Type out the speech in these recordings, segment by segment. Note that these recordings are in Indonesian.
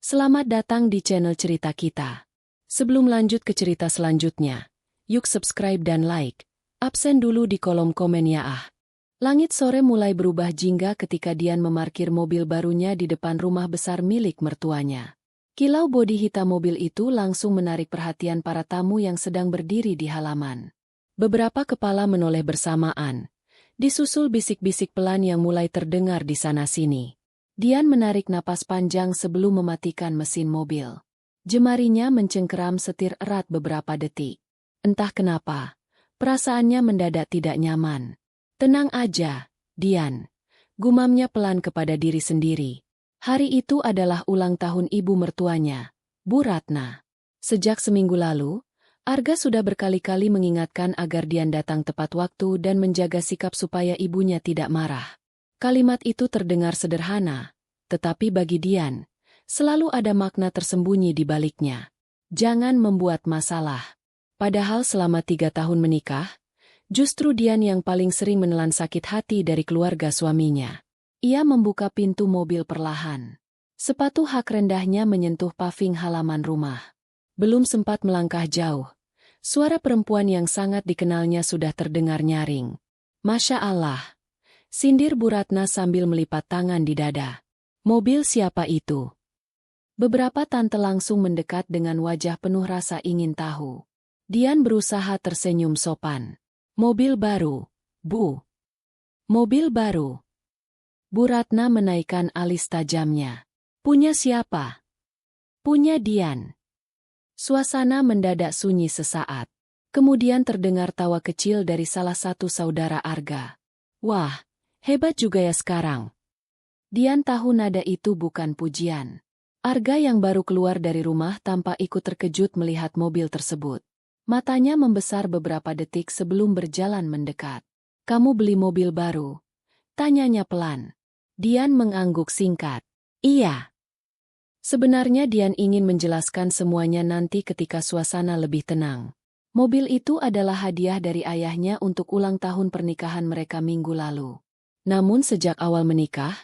Selamat datang di channel cerita kita. Sebelum lanjut ke cerita selanjutnya, yuk subscribe dan like. Absen dulu di kolom komen ya ah. Langit sore mulai berubah jingga ketika Dian memarkir mobil barunya di depan rumah besar milik mertuanya. Kilau bodi hitam mobil itu langsung menarik perhatian para tamu yang sedang berdiri di halaman. Beberapa kepala menoleh bersamaan, disusul bisik-bisik pelan yang mulai terdengar di sana-sini. Dian menarik napas panjang sebelum mematikan mesin mobil. Jemarinya mencengkeram setir erat beberapa detik. Entah kenapa, perasaannya mendadak tidak nyaman. Tenang aja, Dian. Gumamnya pelan kepada diri sendiri. Hari itu adalah ulang tahun ibu mertuanya, Bu Ratna. Sejak seminggu lalu, Arga sudah berkali-kali mengingatkan agar Dian datang tepat waktu dan menjaga sikap supaya ibunya tidak marah. Kalimat itu terdengar sederhana, tetapi bagi Dian, selalu ada makna tersembunyi di baliknya. Jangan membuat masalah. Padahal selama 3 tahun menikah, justru Dian yang paling sering menelan sakit hati dari keluarga suaminya. Ia membuka pintu mobil perlahan. Sepatu hak rendahnya menyentuh paving halaman rumah. Belum sempat melangkah jauh, suara perempuan yang sangat dikenalnya sudah terdengar nyaring. Masya Allah, sindir Bu Ratna sambil melipat tangan di dada. Mobil siapa itu? Beberapa tante langsung mendekat dengan wajah penuh rasa ingin tahu. Dian berusaha tersenyum sopan. Mobil baru, Bu. Mobil baru. Bu Ratna menaikkan alis tajamnya. Punya siapa? Punya Dian. Suasana mendadak sunyi sesaat. Kemudian terdengar tawa kecil dari salah satu saudara Arga. Wah, hebat juga ya sekarang. Dian tahu nada itu bukan pujian. Arga yang baru keluar dari rumah tampak ikut terkejut melihat mobil tersebut. Matanya membesar beberapa detik sebelum berjalan mendekat. Kamu beli mobil baru? Tanyanya pelan. Dian mengangguk singkat. Iya. Sebenarnya Dian ingin menjelaskan semuanya nanti ketika suasana lebih tenang. Mobil itu adalah hadiah dari ayahnya untuk ulang tahun pernikahan mereka minggu lalu. Namun sejak awal menikah,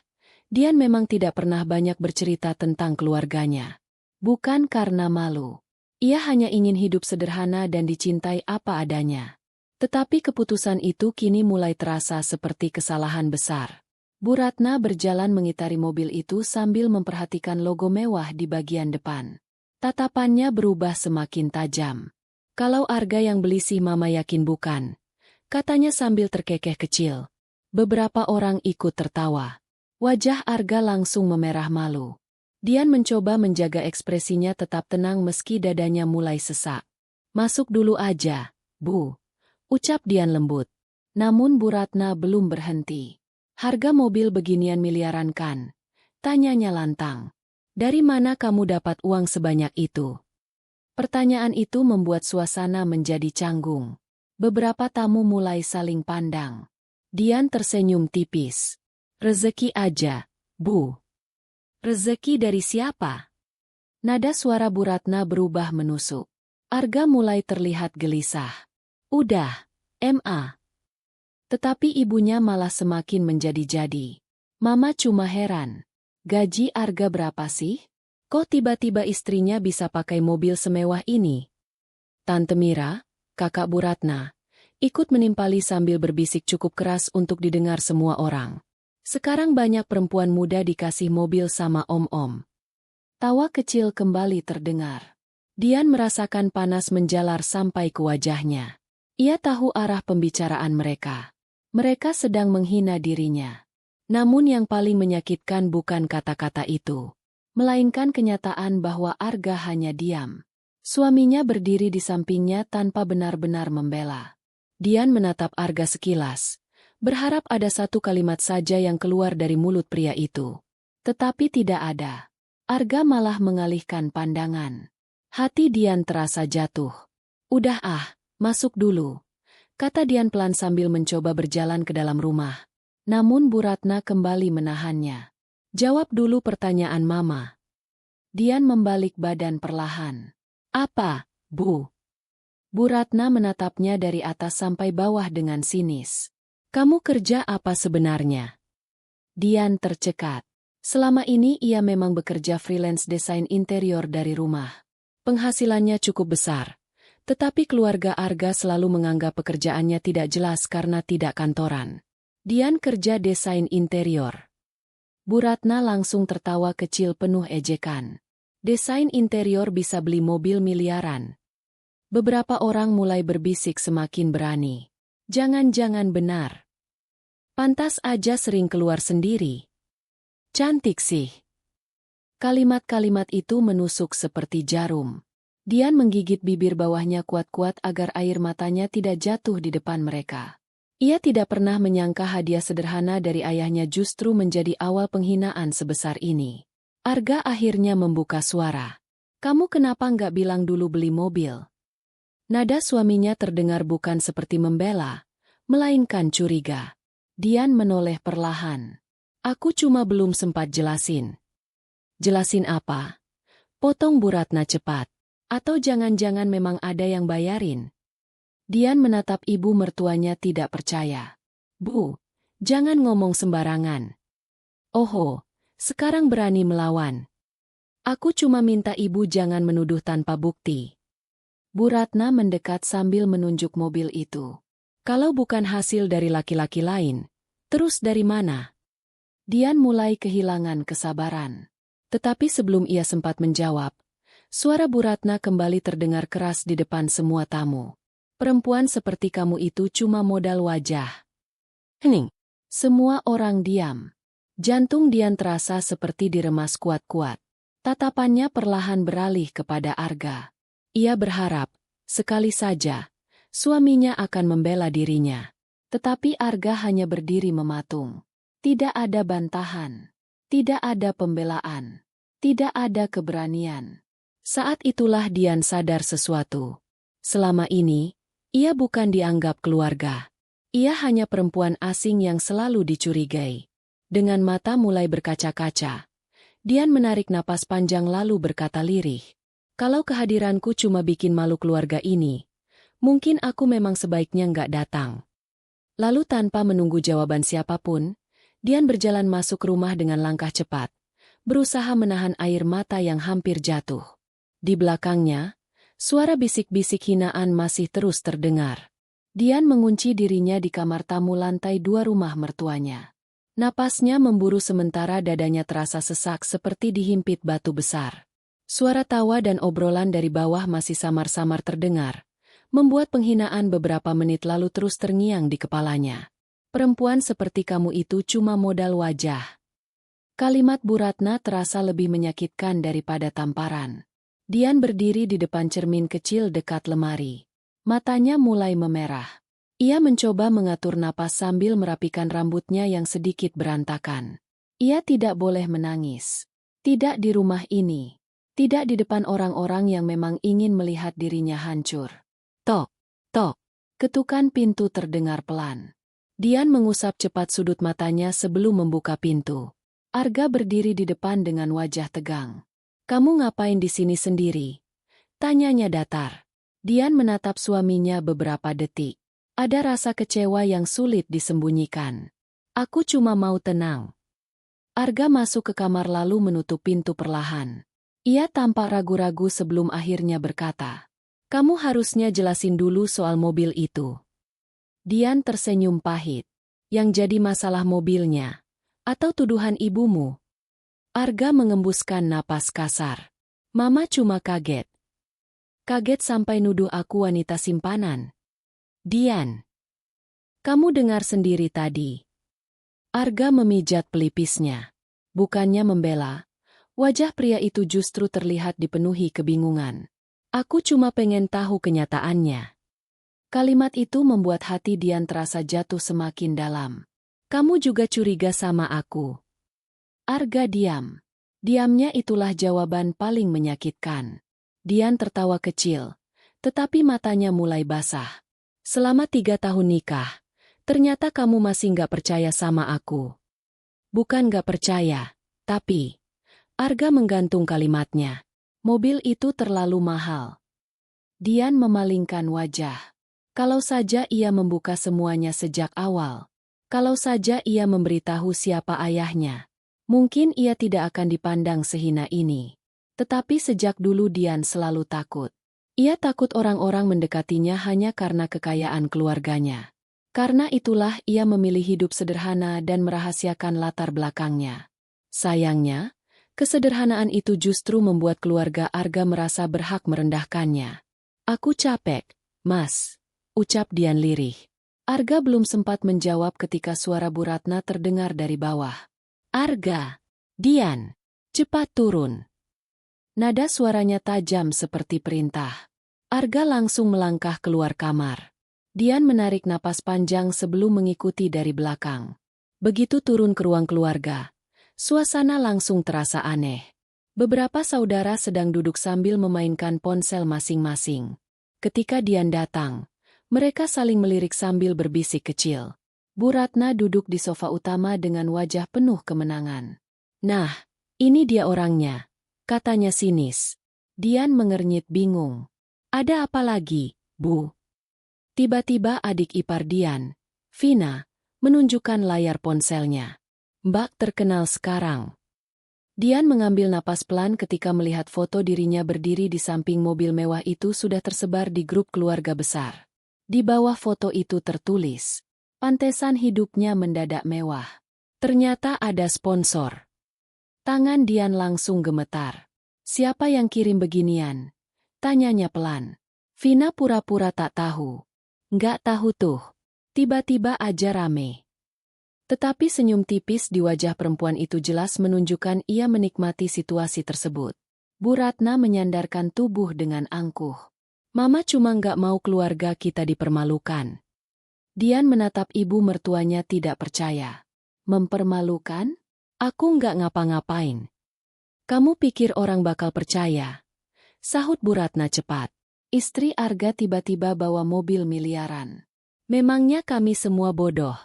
Dian memang tidak pernah banyak bercerita tentang keluarganya. Bukan karena malu. Ia hanya ingin hidup sederhana dan dicintai apa adanya. Tetapi keputusan itu kini mulai terasa seperti kesalahan besar. Bu Ratna berjalan mengitari mobil itu sambil memperhatikan logo mewah di bagian depan. Tatapannya berubah semakin tajam. Kalau Arga yang beli sih mama yakin bukan, katanya sambil terkekeh kecil. Beberapa orang ikut tertawa. Wajah Arga langsung memerah malu. Dian mencoba menjaga ekspresinya tetap tenang meski dadanya mulai sesak. Masuk dulu aja, Bu. Ucap Dian lembut. Namun Bu Ratna belum berhenti. Harga mobil beginian miliaran kan? Tanyanya lantang. Dari mana kamu dapat uang sebanyak itu? Pertanyaan itu membuat suasana menjadi canggung. Beberapa tamu mulai saling pandang. Dian tersenyum tipis. Rezeki aja, Bu. Rezeki dari siapa? Nada suara Bu Ratna berubah menusuk. Arga mulai terlihat gelisah. Udah, Ma. Tetapi ibunya malah semakin menjadi-jadi. Mama cuma heran. Gaji Arga berapa sih? Kok tiba-tiba istrinya bisa pakai mobil semewah ini? Tante Mira, kakak Bu Ratna, ikut menimpali sambil berbisik cukup keras untuk didengar semua orang. Sekarang banyak perempuan muda dikasih mobil sama om-om. Tawa kecil kembali terdengar. Dian merasakan panas menjalar sampai ke wajahnya. Ia tahu arah pembicaraan mereka. Mereka sedang menghina dirinya. Namun yang paling menyakitkan bukan kata-kata itu, melainkan kenyataan bahwa Arga hanya diam. Suaminya berdiri di sampingnya tanpa benar-benar membela. Dian menatap Arga sekilas, berharap ada satu kalimat saja yang keluar dari mulut pria itu. Tetapi tidak ada. Arga malah mengalihkan pandangan. Hati Dian terasa jatuh. Udah masuk dulu, kata Dian pelan sambil mencoba berjalan ke dalam rumah. Namun Bu Ratna kembali menahannya. Jawab dulu pertanyaan Mama. Dian membalik badan perlahan. Apa, Bu? Bu Ratna menatapnya dari atas sampai bawah dengan sinis. Kamu kerja apa sebenarnya? Dian tercekat. Selama ini ia memang bekerja freelance desain interior dari rumah. Penghasilannya cukup besar. Tetapi keluarga Arga selalu menganggap pekerjaannya tidak jelas karena tidak kantoran. Dian kerja desain interior. Bu Ratna langsung tertawa kecil penuh ejekan. Desain interior bisa beli mobil miliaran. Beberapa orang mulai berbisik semakin berani. Jangan-jangan benar. Pantas aja sering keluar sendiri. Cantik sih. Kalimat-kalimat itu menusuk seperti jarum. Dian menggigit bibir bawahnya kuat-kuat agar air matanya tidak jatuh di depan mereka. Ia tidak pernah menyangka hadiah sederhana dari ayahnya justru menjadi awal penghinaan sebesar ini. Arga akhirnya membuka suara. Kamu kenapa nggak bilang dulu beli mobil? Nada suaminya terdengar bukan seperti membela, melainkan curiga. Dian menoleh perlahan. Aku cuma belum sempat jelasin. Jelasin apa? Potong Bu Ratna cepat. Atau jangan-jangan memang ada yang bayarin? Dian menatap ibu mertuanya tidak percaya. Bu, jangan ngomong sembarangan. Oho, sekarang berani melawan. Aku cuma minta ibu jangan menuduh tanpa bukti. Bu Ratna mendekat sambil menunjuk mobil itu. Kalau bukan hasil dari laki-laki lain, terus dari mana? Dian mulai kehilangan kesabaran. Tetapi sebelum ia sempat menjawab, suara Bu Ratna kembali terdengar keras di depan semua tamu. Perempuan seperti kamu itu cuma modal wajah. Hening. Semua orang diam. Jantung Dian terasa seperti diremas kuat-kuat. Tatapannya perlahan beralih kepada Arga. Ia berharap, sekali saja, suaminya akan membela dirinya. Tetapi Arga hanya berdiri mematung. Tidak ada bantahan. Tidak ada pembelaan. Tidak ada keberanian. Saat itulah Dian sadar sesuatu. Selama ini, ia bukan dianggap keluarga. Ia hanya perempuan asing yang selalu dicurigai. Dengan mata mulai berkaca-kaca, Dian menarik napas panjang lalu berkata lirih. Kalau kehadiranku cuma bikin malu keluarga ini, mungkin aku memang sebaiknya nggak datang. Lalu tanpa menunggu jawaban siapapun, Dian berjalan masuk rumah dengan langkah cepat, berusaha menahan air mata yang hampir jatuh. Di belakangnya, suara bisik-bisik hinaan masih terus terdengar. Dian mengunci dirinya di kamar tamu lantai 2 rumah mertuanya. Napasnya memburu sementara dadanya terasa sesak seperti dihimpit batu besar. Suara tawa dan obrolan dari bawah masih samar-samar terdengar, membuat penghinaan beberapa menit lalu terus terngiang di kepalanya. Perempuan seperti kamu itu cuma modal wajah. Kalimat Bu Ratna terasa lebih menyakitkan daripada tamparan. Dian berdiri di depan cermin kecil dekat lemari. Matanya mulai memerah. Ia mencoba mengatur napas sambil merapikan rambutnya yang sedikit berantakan. Ia tidak boleh menangis. Tidak di rumah ini. Tidak di depan orang-orang yang memang ingin melihat dirinya hancur. Tok, tok. Ketukan pintu terdengar pelan. Dian mengusap cepat sudut matanya sebelum membuka pintu. Arga berdiri di depan dengan wajah tegang. Kamu ngapain di sini sendiri? Tanyanya datar. Dian menatap suaminya beberapa detik. Ada rasa kecewa yang sulit disembunyikan. Aku cuma mau tenang. Arga masuk ke kamar lalu menutup pintu perlahan. Ia tampak ragu-ragu sebelum akhirnya berkata, kamu harusnya jelasin dulu soal mobil itu. Dian tersenyum pahit. Yang jadi masalah mobilnya? Atau tuduhan ibumu? Arga mengembuskan napas kasar. Mama cuma kaget. Kaget sampai nuduh aku wanita simpanan. Dian. Kamu dengar sendiri tadi. Arga memijat pelipisnya. Bukannya membela, wajah pria itu justru terlihat dipenuhi kebingungan. Aku cuma pengen tahu kenyataannya. Kalimat itu membuat hati Dian terasa jatuh semakin dalam. Kamu juga curiga sama aku. Arga diam. Diamnya itulah jawaban paling menyakitkan. Dian tertawa kecil, tetapi matanya mulai basah. Selama 3 tahun nikah, ternyata kamu masih nggak percaya sama aku. Bukan nggak percaya, tapi... Arga menggantung kalimatnya. Mobil itu terlalu mahal. Dian memalingkan wajah. Kalau saja ia membuka semuanya sejak awal. Kalau saja ia memberitahu siapa ayahnya. Mungkin ia tidak akan dipandang sehina ini. Tetapi sejak dulu Dian selalu takut. Ia takut orang-orang mendekatinya hanya karena kekayaan keluarganya. Karena itulah ia memilih hidup sederhana dan merahasiakan latar belakangnya. Sayangnya, kesederhanaan itu justru membuat keluarga Arga merasa berhak merendahkannya. "Aku capek, Mas," ucap Dian lirih. Arga belum sempat menjawab ketika suara Bu Ratna terdengar dari bawah. "Arga, Dian, cepat turun." Nada suaranya tajam seperti perintah. Arga langsung melangkah keluar kamar. Dian menarik napas panjang sebelum mengikuti dari belakang. Begitu turun ke ruang keluarga, suasana langsung terasa aneh. Beberapa saudara sedang duduk sambil memainkan ponsel masing-masing. Ketika Dian datang, mereka saling melirik sambil berbisik kecil. Bu Ratna duduk di sofa utama dengan wajah penuh kemenangan. "Nah, ini dia orangnya," katanya sinis. Dian mengernyit bingung. "Ada apa lagi, Bu?" Tiba-tiba adik ipar Dian, Vina, menunjukkan layar ponselnya. "Mbak terkenal sekarang." Dian mengambil napas pelan ketika melihat foto dirinya berdiri di samping mobil mewah itu sudah tersebar di grup keluarga besar. Di bawah foto itu tertulis, "Pantesan hidupnya mendadak mewah." Ternyata ada sponsor. Tangan Dian langsung gemetar. "Siapa yang kirim beginian?" tanyanya pelan. Vina pura-pura tak tahu. "Nggak tahu tuh. Tiba-tiba aja rame." Tetapi senyum tipis di wajah perempuan itu jelas menunjukkan ia menikmati situasi tersebut. Bu Ratna menyandarkan tubuh dengan angkuh. "Mama cuma nggak mau keluarga kita dipermalukan." Dian menatap ibu mertuanya tidak percaya. "Mempermalukan? Aku nggak ngapa-ngapain." "Kamu pikir orang bakal percaya?" sahut Bu Ratna cepat. Istri Arga tiba-tiba bawa mobil miliaran. "Memangnya kami semua bodoh?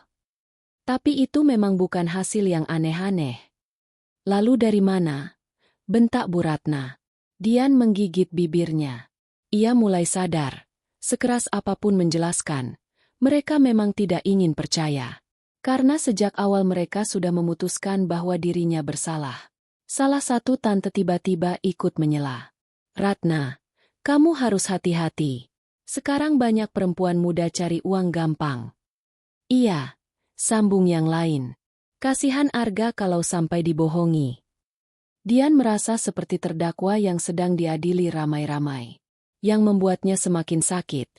Tapi itu memang bukan hasil yang aneh-aneh." "Lalu dari mana?" bentak Bu Ratna. Dian menggigit bibirnya. Ia mulai sadar. Sekeras apapun menjelaskan, mereka memang tidak ingin percaya. Karena sejak awal mereka sudah memutuskan bahwa dirinya bersalah. Salah satu tante tiba-tiba ikut menyela. "Ratna, kamu harus hati-hati. Sekarang banyak perempuan muda cari uang gampang." "Iya," sambung yang lain. "Kasihan Arga kalau sampai dibohongi." Dian merasa seperti terdakwa yang sedang diadili ramai-ramai. Yang membuatnya semakin sakit,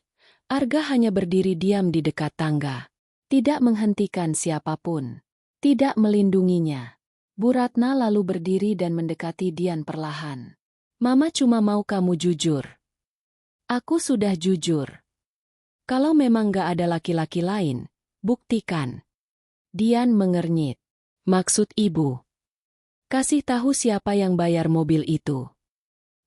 Arga hanya berdiri diam di dekat tangga. Tidak menghentikan siapapun. Tidak melindunginya. Bu Ratna lalu berdiri dan mendekati Dian perlahan. "Mama cuma mau kamu jujur." "Aku sudah jujur. Kalau memang gak ada laki-laki lain, buktikan." Dian mengernyit. "Maksud ibu? Kasih tahu siapa yang bayar mobil itu."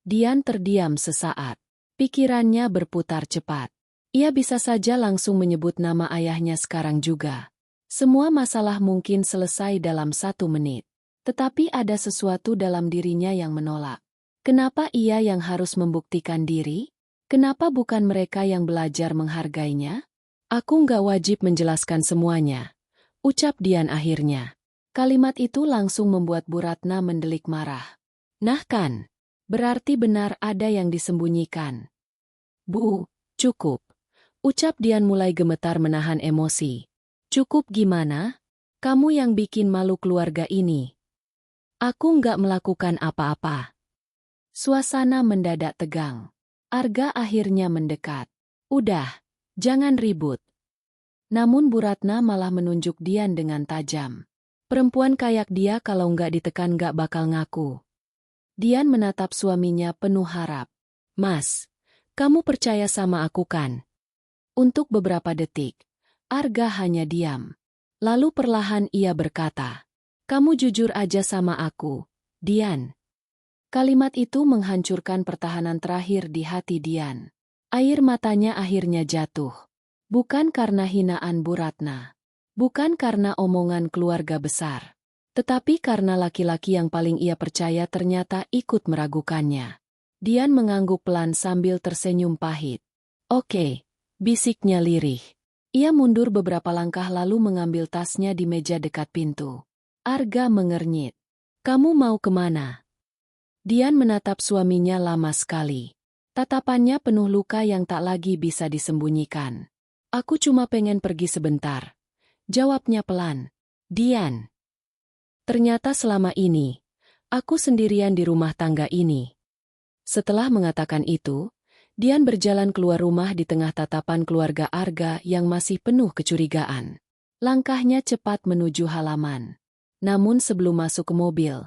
Dian terdiam sesaat. Pikirannya berputar cepat. Ia bisa saja langsung menyebut nama ayahnya sekarang juga. Semua masalah mungkin selesai dalam 1 menit. Tetapi ada sesuatu dalam dirinya yang menolak. Kenapa ia yang harus membuktikan diri? Kenapa bukan mereka yang belajar menghargainya? "Aku nggak wajib menjelaskan semuanya," ucap Dian akhirnya. Kalimat itu langsung membuat Bu Ratna mendelik marah. "Nah kan, berarti benar ada yang disembunyikan." "Bu, cukup," ucap Dian mulai gemetar menahan emosi. "Cukup gimana? Kamu yang bikin malu keluarga ini." "Aku nggak melakukan apa-apa." Suasana mendadak tegang. Arga akhirnya mendekat. "Udah, jangan ribut." Namun Bu Ratna malah menunjuk Dian dengan tajam. "Perempuan kayak dia kalau nggak ditekan nggak bakal ngaku." Dian menatap suaminya penuh harap. "Mas, kamu percaya sama aku kan?" Untuk beberapa detik, Arga hanya diam. Lalu perlahan ia berkata, "Kamu jujur aja sama aku, Dian." Kalimat itu menghancurkan pertahanan terakhir di hati Dian. Air matanya akhirnya jatuh. Bukan karena hinaan Bu Ratna. Bukan karena omongan keluarga besar. Tetapi karena laki-laki yang paling ia percaya ternyata ikut meragukannya. Dian mengangguk pelan sambil tersenyum pahit. "Oke," bisiknya lirih. Ia mundur beberapa langkah lalu mengambil tasnya di meja dekat pintu. Arga mengernyit. Kamu mau kemana? Dian menatap suaminya lama sekali. Tatapannya penuh luka yang tak lagi bisa disembunyikan. Aku cuma pengen pergi sebentar. Jawabnya pelan. Dian. Ternyata selama ini, aku sendirian di rumah tangga ini. Setelah mengatakan itu, Dian berjalan keluar rumah di tengah tatapan keluarga Arga yang masih penuh kecurigaan. Langkahnya cepat menuju halaman. Namun sebelum masuk ke mobil,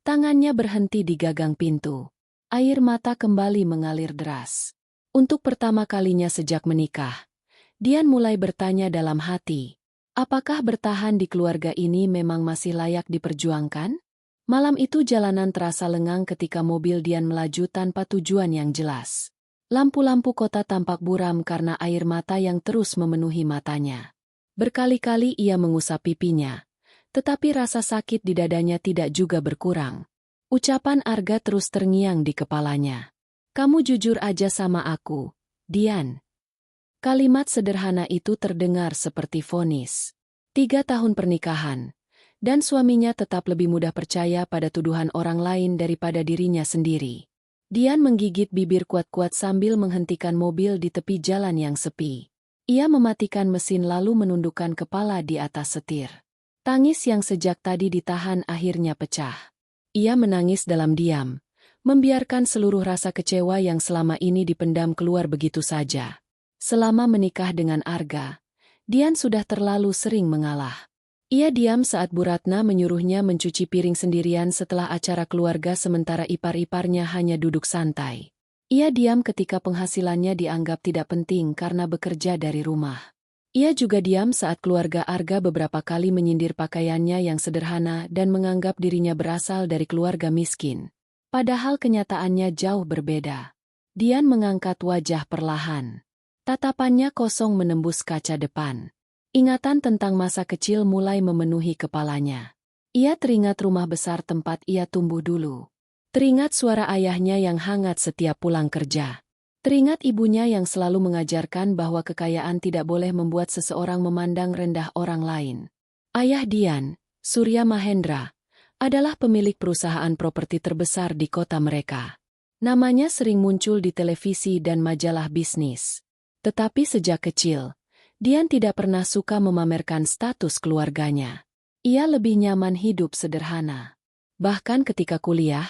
tangannya berhenti di gagang pintu. Air mata kembali mengalir deras. Untuk pertama kalinya sejak menikah, Dian mulai bertanya dalam hati, apakah bertahan di keluarga ini memang masih layak diperjuangkan? Malam itu jalanan terasa lengang ketika mobil Dian melaju tanpa tujuan yang jelas. Lampu-lampu kota tampak buram karena air mata yang terus memenuhi matanya. Berkali-kali ia mengusap pipinya, tetapi rasa sakit di dadanya tidak juga berkurang. Ucapan Arga terus terngiang di kepalanya. Kamu jujur aja sama aku, Dian. Kalimat sederhana itu terdengar seperti vonis. 3 tahun pernikahan, dan suaminya tetap lebih mudah percaya pada tuduhan orang lain daripada dirinya sendiri. Dian menggigit bibir kuat-kuat sambil menghentikan mobil di tepi jalan yang sepi. Ia mematikan mesin lalu menundukkan kepala di atas setir. Tangis yang sejak tadi ditahan akhirnya pecah. Ia menangis dalam diam, membiarkan seluruh rasa kecewa yang selama ini dipendam keluar begitu saja. Selama menikah dengan Arga, Dian sudah terlalu sering mengalah. Ia diam saat Bu Ratna menyuruhnya mencuci piring sendirian setelah acara keluarga sementara ipar-iparnya hanya duduk santai. Ia diam ketika penghasilannya dianggap tidak penting karena bekerja dari rumah. Ia juga diam saat keluarga Arga beberapa kali menyindir pakaiannya yang sederhana dan menganggap dirinya berasal dari keluarga miskin. Padahal kenyataannya jauh berbeda. Dian mengangkat wajah perlahan. Tatapannya kosong menembus kaca depan. Ingatan tentang masa kecil mulai memenuhi kepalanya. Ia teringat rumah besar tempat ia tumbuh dulu. Teringat suara ayahnya yang hangat setiap pulang kerja. Teringat ibunya yang selalu mengajarkan bahwa kekayaan tidak boleh membuat seseorang memandang rendah orang lain. Ayah Dian, Surya Mahendra, adalah pemilik perusahaan properti terbesar di kota mereka. Namanya sering muncul di televisi dan majalah bisnis. Tetapi sejak kecil, Dian tidak pernah suka memamerkan status keluarganya. Ia lebih nyaman hidup sederhana. Bahkan ketika kuliah,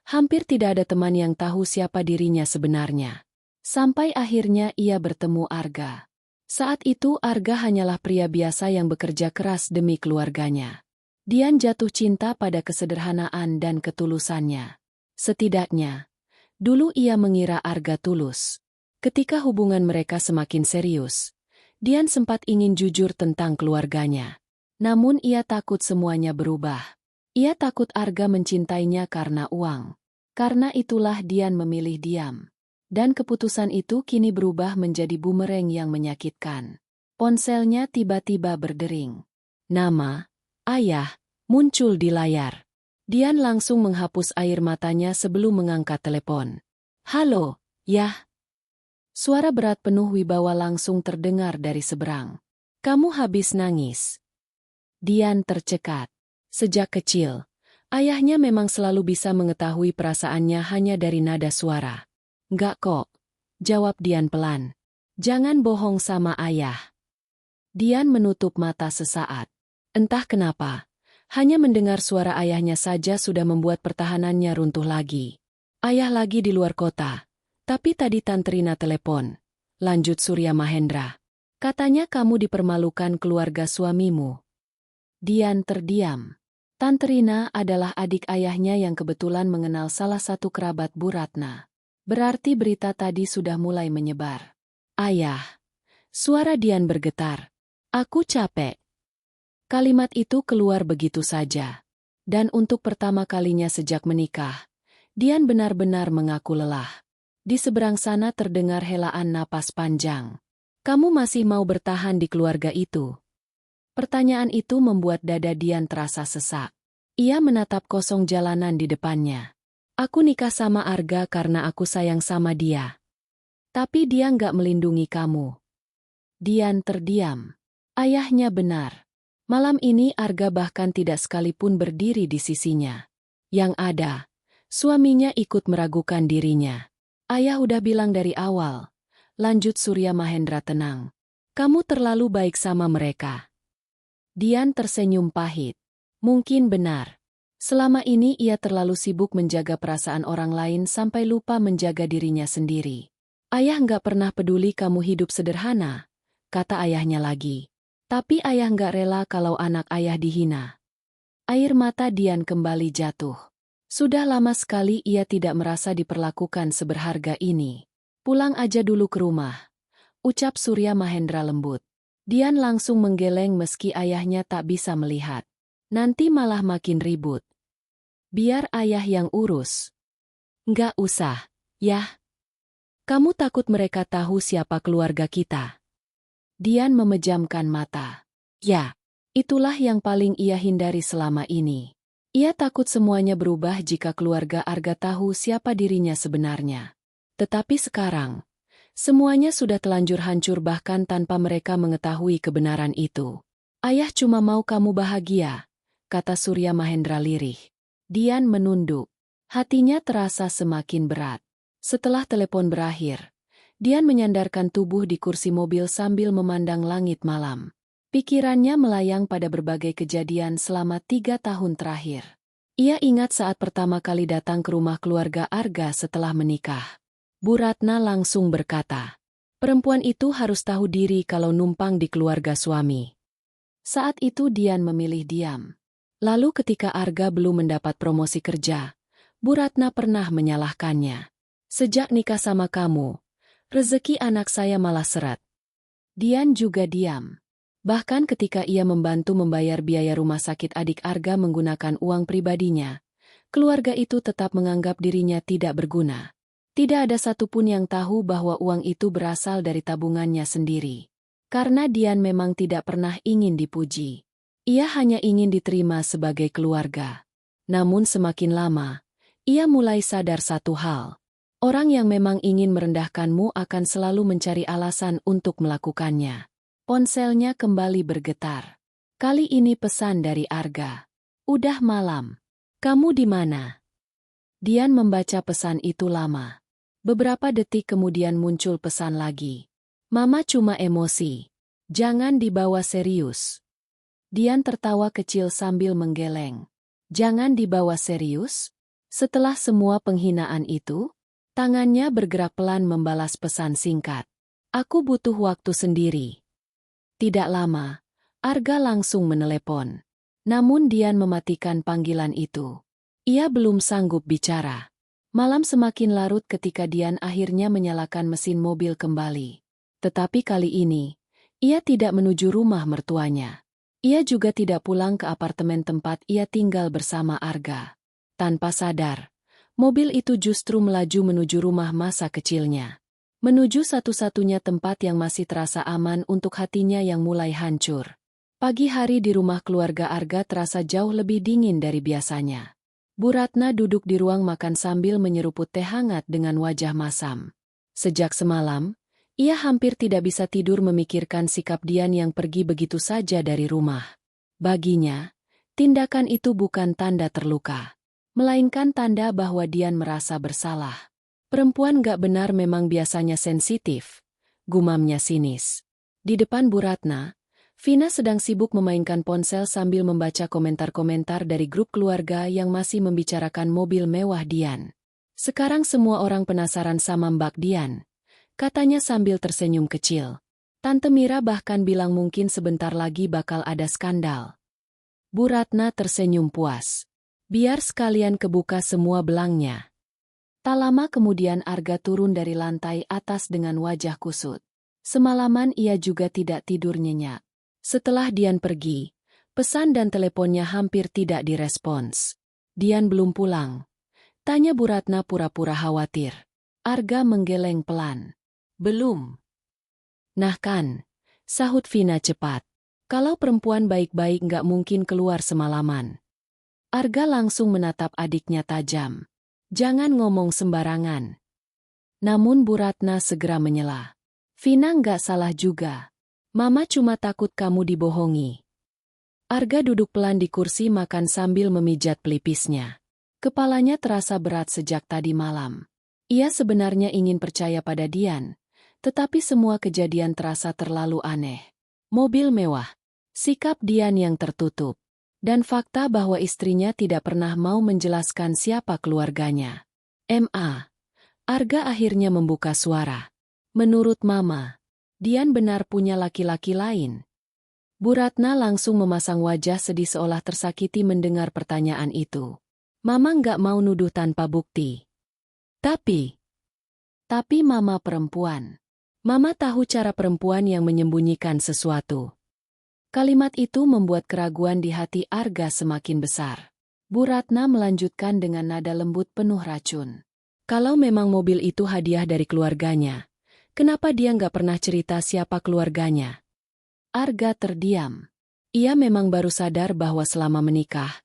hampir tidak ada teman yang tahu siapa dirinya sebenarnya. Sampai akhirnya ia bertemu Arga. Saat itu Arga hanyalah pria biasa yang bekerja keras demi keluarganya. Dian jatuh cinta pada kesederhanaan dan ketulusannya. Setidaknya, dulu ia mengira Arga tulus. Ketika hubungan mereka semakin serius, Dian sempat ingin jujur tentang keluarganya. Namun ia takut semuanya berubah. Ia takut Arga mencintainya karena uang. Karena itulah Dian memilih diam. Dan keputusan itu kini berubah menjadi bumerang yang menyakitkan. Ponselnya tiba-tiba berdering. Nama, ayah, muncul di layar. Dian langsung menghapus air matanya sebelum mengangkat telepon. Halo, Yah. Suara berat penuh wibawa langsung terdengar dari seberang. Kamu habis nangis. Dian tercekat. Sejak kecil, ayahnya memang selalu bisa mengetahui perasaannya hanya dari nada suara. Enggak kok, jawab Dian pelan. Jangan bohong sama ayah. Dian menutup mata sesaat. Entah kenapa, hanya mendengar suara ayahnya saja sudah membuat pertahanannya runtuh lagi. Ayah lagi di luar kota, tapi tadi Tante Rina telepon. Lanjut Surya Mahendra. Katanya kamu dipermalukan keluarga suamimu. Dian terdiam. Tante Rina adalah adik ayahnya yang kebetulan mengenal salah satu kerabat Bu Ratna. Berarti berita tadi sudah mulai menyebar. Ayah. Suara Dian bergetar. Aku capek. Kalimat itu keluar begitu saja. Dan untuk pertama kalinya sejak menikah, Dian benar-benar mengaku lelah. Di seberang sana terdengar helaan napas panjang. Kamu masih mau bertahan di keluarga itu? Pertanyaan itu membuat dada Dian terasa sesak. Ia menatap kosong jalanan di depannya. Aku nikah sama Arga karena aku sayang sama dia. Tapi dia nggak melindungi kamu. Dian terdiam. Ayahnya benar. Malam ini Arga bahkan tidak sekalipun berdiri di sisinya. Yang ada, suaminya ikut meragukan dirinya. Ayah udah bilang dari awal, lanjut Surya Mahendra tenang. Kamu terlalu baik sama mereka. Dian tersenyum pahit. Mungkin benar. Selama ini ia terlalu sibuk menjaga perasaan orang lain sampai lupa menjaga dirinya sendiri. Ayah nggak pernah peduli kamu hidup sederhana, kata ayahnya lagi. Tapi ayah nggak rela kalau anak ayah dihina. Air mata Dian kembali jatuh. Sudah lama sekali ia tidak merasa diperlakukan seberharga ini. Pulang aja dulu ke rumah, ucap Surya Mahendra lembut. Dian langsung menggeleng meski ayahnya tak bisa melihat. Nanti malah makin ribut. Biar ayah yang urus. Nggak usah, ya. Kamu takut mereka tahu siapa keluarga kita? Dian memejamkan mata. Ya, itulah yang paling ia hindari selama ini. Ia takut semuanya berubah jika keluarga Arga tahu siapa dirinya sebenarnya. Tetapi sekarang, semuanya sudah telanjur hancur bahkan tanpa mereka mengetahui kebenaran itu. Ayah cuma mau kamu bahagia, kata Surya Mahendra lirih. Dian menunduk. Hatinya terasa semakin berat. Setelah telepon berakhir, Dian menyandarkan tubuh di kursi mobil sambil memandang langit malam. Pikirannya melayang pada berbagai kejadian selama 3 tahun terakhir. Ia ingat saat pertama kali datang ke rumah keluarga Arga setelah menikah. Bu Ratna langsung berkata, perempuan itu harus tahu diri kalau numpang di keluarga suami. Saat itu Dian memilih diam. Lalu ketika Arga belum mendapat promosi kerja, Bu Ratna pernah menyalahkannya. Sejak nikah sama kamu, rezeki anak saya malah seret. Dian juga diam. Bahkan ketika ia membantu membayar biaya rumah sakit adik Arga menggunakan uang pribadinya, keluarga itu tetap menganggap dirinya tidak berguna. Tidak ada satupun yang tahu bahwa uang itu berasal dari tabungannya sendiri. Karena Dian memang tidak pernah ingin dipuji. Ia hanya ingin diterima sebagai keluarga. Namun semakin lama, ia mulai sadar satu hal. Orang yang memang ingin merendahkanmu akan selalu mencari alasan untuk melakukannya. Ponselnya kembali bergetar. Kali ini pesan dari Arga. Udah malam. Kamu di mana? Dian membaca pesan itu lama. Beberapa detik kemudian muncul pesan lagi. Mama cuma emosi. Jangan dibawa serius. Dian tertawa kecil sambil menggeleng. Jangan dibawa serius? Setelah semua penghinaan itu, tangannya bergerak pelan membalas pesan singkat. Aku butuh waktu sendiri. Tidak lama, Arga langsung menelepon. Namun Dian mematikan panggilan itu. Ia belum sanggup bicara. Malam semakin larut ketika Dian akhirnya menyalakan mesin mobil kembali. Tetapi kali ini, ia tidak menuju rumah mertuanya. Ia juga tidak pulang ke apartemen tempat ia tinggal bersama Arga. Tanpa sadar, mobil itu justru melaju menuju rumah masa kecilnya. Menuju satu-satunya tempat yang masih terasa aman untuk hatinya yang mulai hancur. Pagi hari di rumah keluarga Arga terasa jauh lebih dingin dari biasanya. Bu Ratna duduk di ruang makan sambil menyeruput teh hangat dengan wajah masam. Sejak semalam, ia hampir tidak bisa tidur memikirkan sikap Dian yang pergi begitu saja dari rumah. Baginya, tindakan itu bukan tanda terluka, melainkan tanda bahwa Dian merasa bersalah. Perempuan gak benar memang biasanya sensitif, gumamnya sinis. Di depan Bu Ratna, Vina sedang sibuk memainkan ponsel sambil membaca komentar-komentar dari grup keluarga yang masih membicarakan mobil mewah Dian. Sekarang semua orang penasaran sama Mbak Dian, katanya sambil tersenyum kecil. Tante Mira bahkan bilang mungkin sebentar lagi bakal ada skandal. Bu Ratna tersenyum puas. Biar sekalian kebuka semua belangnya. Tak lama kemudian Arga turun dari lantai atas dengan wajah kusut. Semalaman ia juga tidak tidur nyenyak. Setelah Dian pergi, pesan dan teleponnya hampir tidak direspons. Dian belum pulang. Tanya Bu Ratna pura-pura khawatir. Arga menggeleng pelan. Belum. Nah kan, sahut Vina cepat. Kalau perempuan baik-baik nggak mungkin keluar semalaman. Arga langsung menatap adiknya tajam. Jangan ngomong sembarangan. Namun Bu Ratna segera menyela. Vina nggak salah juga. Mama cuma takut kamu dibohongi. Arga duduk pelan di kursi makan sambil memijat pelipisnya. Kepalanya terasa berat sejak tadi malam. Ia sebenarnya ingin percaya pada Dian, tetapi semua kejadian terasa terlalu aneh. Mobil mewah, sikap Dian yang tertutup, dan fakta bahwa istrinya tidak pernah mau menjelaskan siapa keluarganya. Arga akhirnya membuka suara. Menurut Mama, Dian benar punya laki-laki lain. Bu Ratna langsung memasang wajah sedih seolah tersakiti mendengar pertanyaan itu. Mama nggak mau nuduh tanpa bukti. Tapi Mama perempuan. Mama tahu cara perempuan yang menyembunyikan sesuatu. Kalimat itu membuat keraguan di hati Arga semakin besar. Bu Ratna melanjutkan dengan nada lembut penuh racun. Kalau memang mobil itu hadiah dari keluarganya, kenapa dia nggak pernah cerita siapa keluarganya? Arga terdiam. Ia memang baru sadar bahwa selama menikah,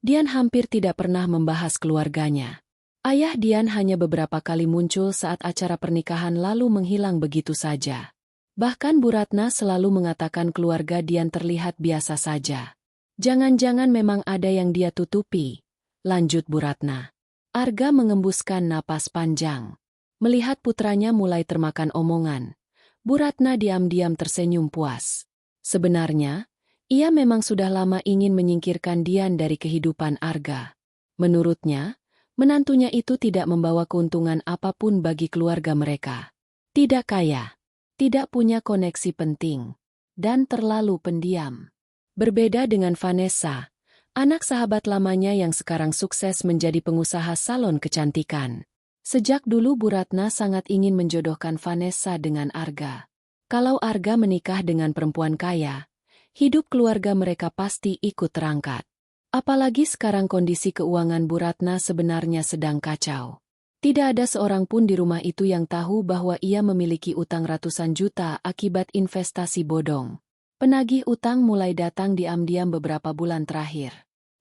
Dian hampir tidak pernah membahas keluarganya. Ayah Dian hanya beberapa kali muncul saat acara pernikahan lalu menghilang begitu saja. Bahkan Bu Ratna selalu mengatakan keluarga Dian terlihat biasa saja. Jangan-jangan memang ada yang dia tutupi, lanjut Bu Ratna. Arga mengembuskan napas panjang. Melihat putranya mulai termakan omongan, Bu Ratna diam-diam tersenyum puas. Sebenarnya, ia memang sudah lama ingin menyingkirkan Dian dari kehidupan Arga. Menurutnya, menantunya itu tidak membawa keuntungan apapun bagi keluarga mereka. Tidak kaya, tidak punya koneksi penting, dan terlalu pendiam. Berbeda dengan Vanessa, anak sahabat lamanya yang sekarang sukses menjadi pengusaha salon kecantikan. Sejak dulu Bu Ratna sangat ingin menjodohkan Vanessa dengan Arga. Kalau Arga menikah dengan perempuan kaya, hidup keluarga mereka pasti ikut terangkat. Apalagi sekarang kondisi keuangan Bu Ratna sebenarnya sedang kacau. Tidak ada seorang pun di rumah itu yang tahu bahwa ia memiliki utang ratusan juta akibat investasi bodong. Penagih utang mulai datang diam-diam beberapa bulan terakhir.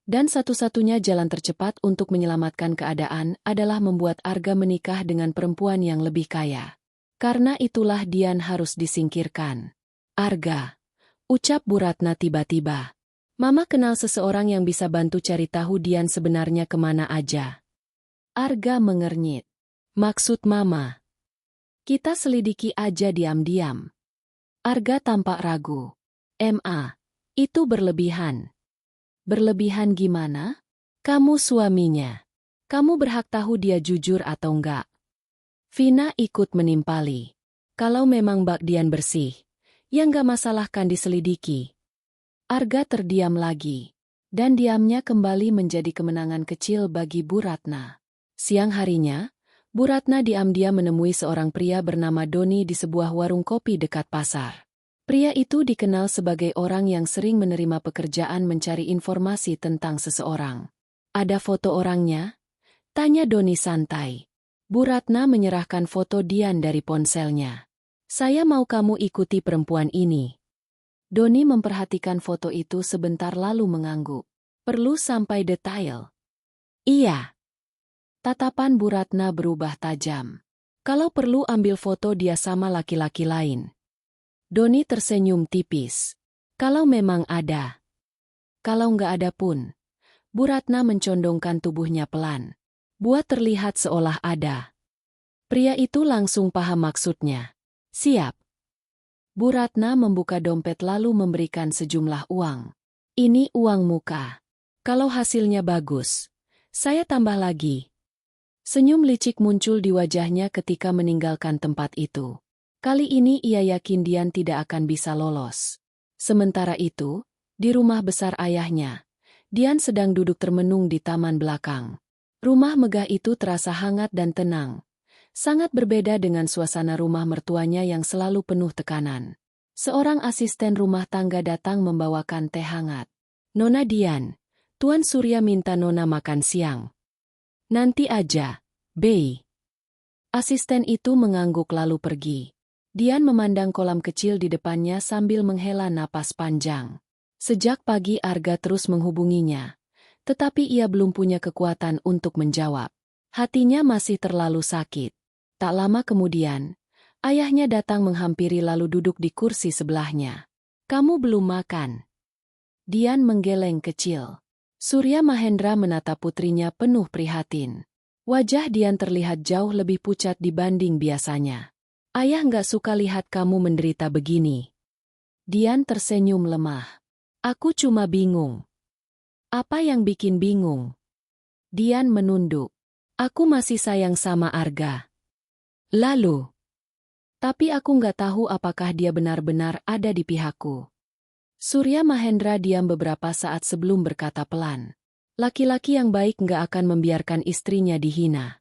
Dan satu-satunya jalan tercepat untuk menyelamatkan keadaan adalah membuat Arga menikah dengan perempuan yang lebih kaya. Karena itulah Dian harus disingkirkan. Arga, ucap Bu Ratna tiba-tiba. Mama kenal seseorang yang bisa bantu cari tahu Dian sebenarnya kemana aja. Arga mengernyit. Maksud Mama? Kita selidiki aja diam-diam. Arga tampak ragu. Itu berlebihan. Berlebihan gimana? Kamu suaminya. Kamu berhak tahu dia jujur atau enggak. Vina ikut menimpali. Kalau memang Mbak Dian bersih, ya enggak masalah kan diselidiki. Arga terdiam lagi. Dan diamnya kembali menjadi kemenangan kecil bagi Bu Ratna. Siang harinya, Bu Ratna diam-diam menemui seorang pria bernama Doni di sebuah warung kopi dekat pasar. Pria itu dikenal sebagai orang yang sering menerima pekerjaan mencari informasi tentang seseorang. Ada foto orangnya? Tanya Doni santai. Bu Ratna menyerahkan foto Dian dari ponselnya. Saya mau kamu ikuti perempuan ini. Doni memperhatikan foto itu sebentar lalu mengangguk. Perlu sampai detail. Iya. Tatapan Bu Ratna berubah tajam. Kalau perlu ambil foto dia sama laki-laki lain. Doni tersenyum tipis. Kalau memang ada. Kalau nggak ada pun. Bu Ratna mencondongkan tubuhnya pelan. Buat terlihat seolah ada. Pria itu langsung paham maksudnya. Siap. Bu Ratna membuka dompet lalu memberikan sejumlah uang. Ini uang muka. Kalau hasilnya bagus, saya tambah lagi. Senyum licik muncul di wajahnya ketika meninggalkan tempat itu. Kali ini ia yakin Dian tidak akan bisa lolos. Sementara itu, di rumah besar ayahnya, Dian sedang duduk termenung di taman belakang. Rumah megah itu terasa hangat dan tenang. Sangat berbeda dengan suasana rumah mertuanya yang selalu penuh tekanan. Seorang asisten rumah tangga datang membawakan teh hangat. Nona Dian, Tuan Surya minta Nona makan siang. Nanti aja, Bey. Asisten itu mengangguk lalu pergi. Dian memandang kolam kecil di depannya sambil menghela napas panjang. Sejak pagi Arga terus menghubunginya, tetapi ia belum punya kekuatan untuk menjawab. Hatinya masih terlalu sakit. Tak lama kemudian, ayahnya datang menghampiri lalu duduk di kursi sebelahnya. Kamu belum makan? Dian menggeleng kecil. Surya Mahendra menatap putrinya penuh prihatin. Wajah Dian terlihat jauh lebih pucat dibanding biasanya. Ayah nggak suka lihat kamu menderita begini. Dian tersenyum lemah. Aku cuma bingung. Apa yang bikin bingung? Dian menunduk. Aku masih sayang sama Arga. Lalu? Tapi aku nggak tahu apakah dia benar-benar ada di pihakku. Surya Mahendra diam beberapa saat sebelum berkata pelan. Laki-laki yang baik nggak akan membiarkan istrinya dihina.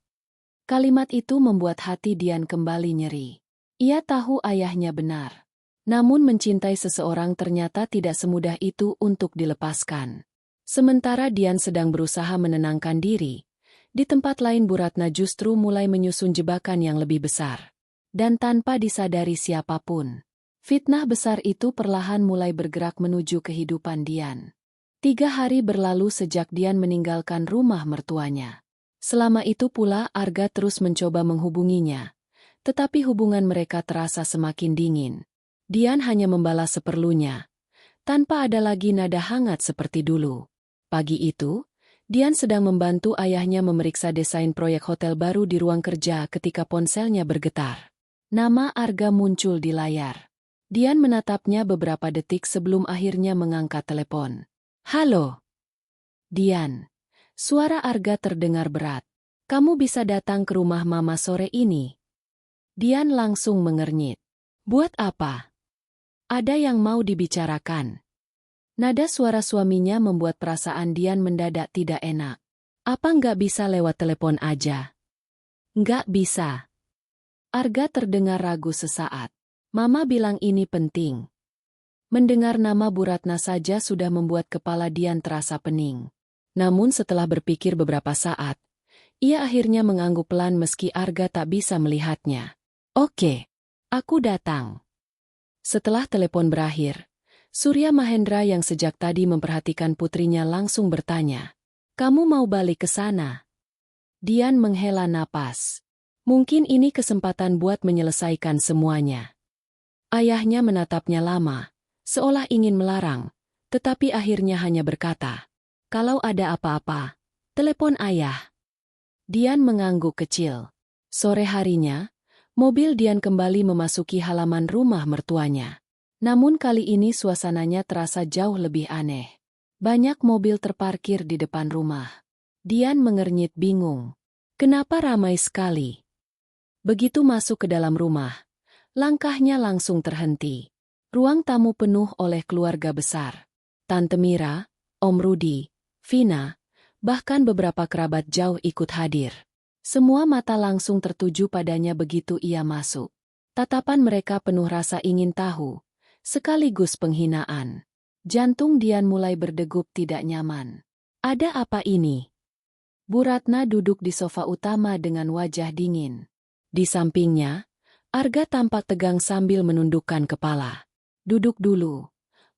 Kalimat itu membuat hati Dian kembali nyeri. Ia tahu ayahnya benar. Namun mencintai seseorang ternyata tidak semudah itu untuk dilepaskan. Sementara Dian sedang berusaha menenangkan diri, di tempat lain Bu Ratna justru mulai menyusun jebakan yang lebih besar. Dan tanpa disadari siapapun, fitnah besar itu perlahan mulai bergerak menuju kehidupan Dian. 3 hari berlalu sejak Dian meninggalkan rumah mertuanya. Selama itu pula Arga terus mencoba menghubunginya. Tetapi hubungan mereka terasa semakin dingin. Dian hanya membalas seperlunya, tanpa ada lagi nada hangat seperti dulu. Pagi itu, Dian sedang membantu ayahnya memeriksa desain proyek hotel baru di ruang kerja ketika ponselnya bergetar. Nama Arga muncul di layar. Dian menatapnya beberapa detik sebelum akhirnya mengangkat telepon. Halo. Dian. Suara Arga terdengar berat. Kamu bisa datang ke rumah Mama sore ini? Dian langsung mengernyit. Buat apa? Ada yang mau dibicarakan. Nada suara suaminya membuat perasaan Dian mendadak tidak enak. Apa nggak bisa lewat telepon aja? Nggak bisa. Arga terdengar ragu sesaat. Mama bilang ini penting. Mendengar nama Bu Ratna saja sudah membuat kepala Dian terasa pening. Namun setelah berpikir beberapa saat, ia akhirnya mengangguk pelan meski Arga tak bisa melihatnya. Oke, aku datang. Setelah telepon berakhir, Surya Mahendra yang sejak tadi memperhatikan putrinya langsung bertanya, "Kamu mau balik ke sana?" Dian menghela napas. Mungkin ini kesempatan buat menyelesaikan semuanya. Ayahnya menatapnya lama, seolah ingin melarang, tetapi akhirnya hanya berkata, "Kalau ada apa-apa, telepon ayah." Dian mengangguk kecil. Sore harinya, mobil Dian kembali memasuki halaman rumah mertuanya. Namun kali ini suasananya terasa jauh lebih aneh. Banyak mobil terparkir di depan rumah. Dian mengernyit bingung. Kenapa ramai sekali? Begitu masuk ke dalam rumah, langkahnya langsung terhenti. Ruang tamu penuh oleh keluarga besar. Tante Mira, Om Rudi, Vina, bahkan beberapa kerabat jauh ikut hadir. Semua mata langsung tertuju padanya begitu ia masuk. Tatapan mereka penuh rasa ingin tahu, sekaligus penghinaan. Jantung Dian mulai berdegup tidak nyaman. Ada apa ini? Bu Ratna duduk di sofa utama dengan wajah dingin. Di sampingnya, Arga tampak tegang sambil menundukkan kepala. Duduk dulu,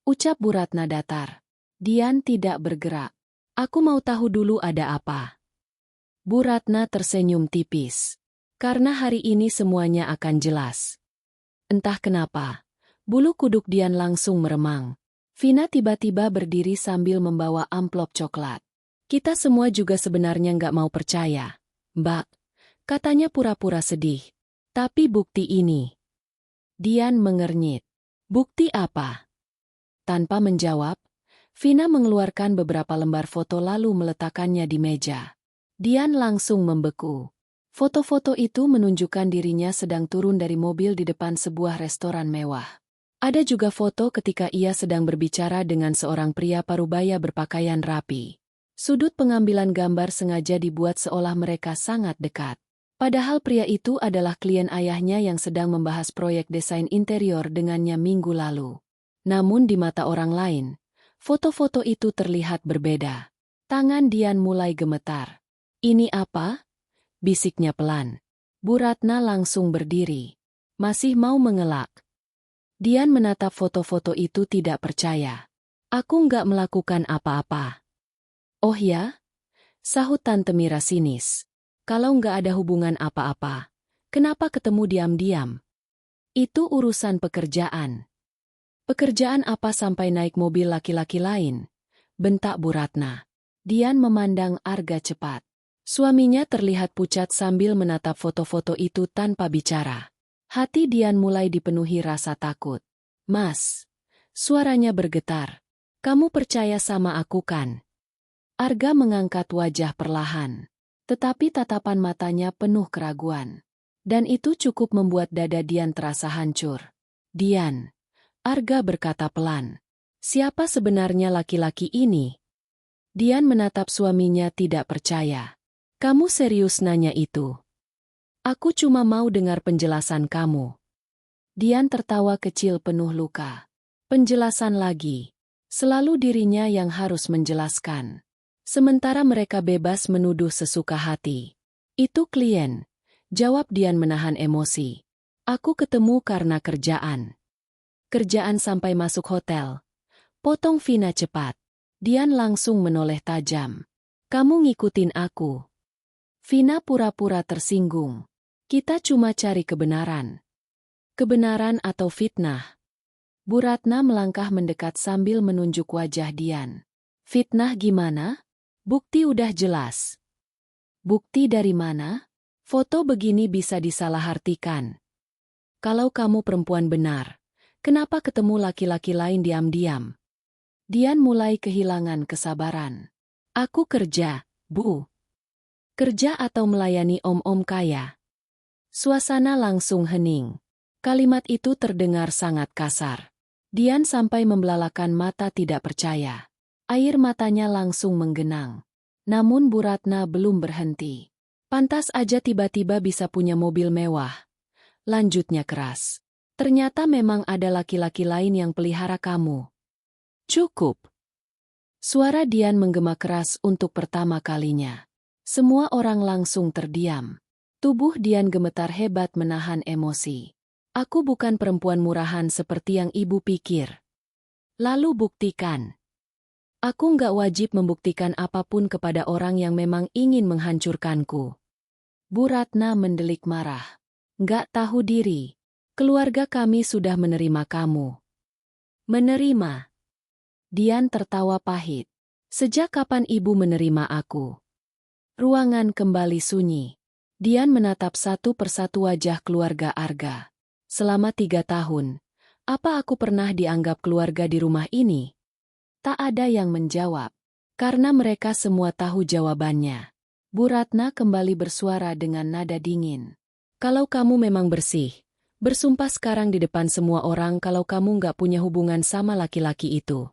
ucap Bu Ratna datar. Dian tidak bergerak. Aku mau tahu dulu ada apa. Bu Ratna tersenyum tipis. Karena hari ini semuanya akan jelas. Entah kenapa, bulu kuduk Dian langsung meremang. Vina tiba-tiba berdiri sambil membawa amplop coklat. Kita semua juga sebenarnya nggak mau percaya, Mbak. Katanya pura-pura sedih. Tapi bukti ini. Dian mengernyit. Bukti apa? Tanpa menjawab, Vina mengeluarkan beberapa lembar foto lalu meletakkannya di meja. Dian langsung membeku. Foto-foto itu menunjukkan dirinya sedang turun dari mobil di depan sebuah restoran mewah. Ada juga foto ketika ia sedang berbicara dengan seorang pria parubaya berpakaian rapi. Sudut pengambilan gambar sengaja dibuat seolah mereka sangat dekat. Padahal pria itu adalah klien ayahnya yang sedang membahas proyek desain interior dengannya minggu lalu. Namun di mata orang lain, foto-foto itu terlihat berbeda. Tangan Dian mulai gemetar. Ini apa? Bisiknya pelan. Bu Ratna langsung berdiri. Masih mau mengelak. Dian menatap foto-foto itu tidak percaya. Aku nggak melakukan apa-apa. Oh ya? Sahut Tante Mira sinis. Kalau nggak ada hubungan apa-apa, kenapa ketemu diam-diam? Itu urusan pekerjaan. Pekerjaan apa sampai naik mobil laki-laki lain? Bentak Bu Ratna. Dian memandang Arga cepat. Suaminya terlihat pucat sambil menatap foto-foto itu tanpa bicara. Hati Dian mulai dipenuhi rasa takut. Mas, suaranya bergetar. Kamu percaya sama aku kan? Arga mengangkat wajah perlahan. Tetapi tatapan matanya penuh keraguan. Dan itu cukup membuat dada Dian terasa hancur. Dian, Arga berkata pelan. Siapa sebenarnya laki-laki ini? Dian menatap suaminya tidak percaya. Kamu serius nanya itu? Aku cuma mau dengar penjelasan kamu. Dian tertawa kecil penuh luka. Penjelasan lagi. Selalu dirinya yang harus menjelaskan. Sementara mereka bebas menuduh sesuka hati. Itu klien. Jawab Dian menahan emosi. Aku ketemu karena kerjaan. Kerjaan sampai masuk hotel. Potong Vina cepat. Dian langsung menoleh tajam. Kamu ngikutin aku. Vina pura-pura tersinggung. Kita cuma cari kebenaran. Kebenaran atau fitnah? Bu Ratna melangkah mendekat sambil menunjuk wajah Dian. Fitnah gimana? Bukti udah jelas. Bukti dari mana? Foto begini bisa disalahartikan. Kalau kamu perempuan benar, kenapa ketemu laki-laki lain diam-diam? Dian mulai kehilangan kesabaran. Aku kerja, Bu. Kerja atau melayani om-om kaya? Suasana langsung hening. Kalimat itu terdengar sangat kasar. Dian sampai membelalakan mata tidak percaya. Air matanya langsung menggenang. Namun Bu Ratna belum berhenti. Pantas aja tiba-tiba bisa punya mobil mewah. Lanjutnya keras. Ternyata memang ada laki-laki lain yang pelihara kamu. Cukup. Suara Dian menggema keras untuk pertama kalinya. Semua orang langsung terdiam. Tubuh Dian gemetar hebat menahan emosi. Aku bukan perempuan murahan seperti yang ibu pikir. Lalu buktikan. Aku nggak wajib membuktikan apapun kepada orang yang memang ingin menghancurkanku. Bu Ratna mendelik marah. Nggak tahu diri. Keluarga kami sudah menerima kamu. Menerima? Dian tertawa pahit. Sejak kapan ibu menerima aku? Ruangan kembali sunyi. Dian menatap satu persatu wajah keluarga Arga. Selama 3 tahun, apa aku pernah dianggap keluarga di rumah ini? Tak ada yang menjawab. Karena mereka semua tahu jawabannya. Bu Ratna kembali bersuara dengan nada dingin. Kalau kamu memang bersih, bersumpah sekarang di depan semua orang kalau kamu nggak punya hubungan sama laki-laki itu.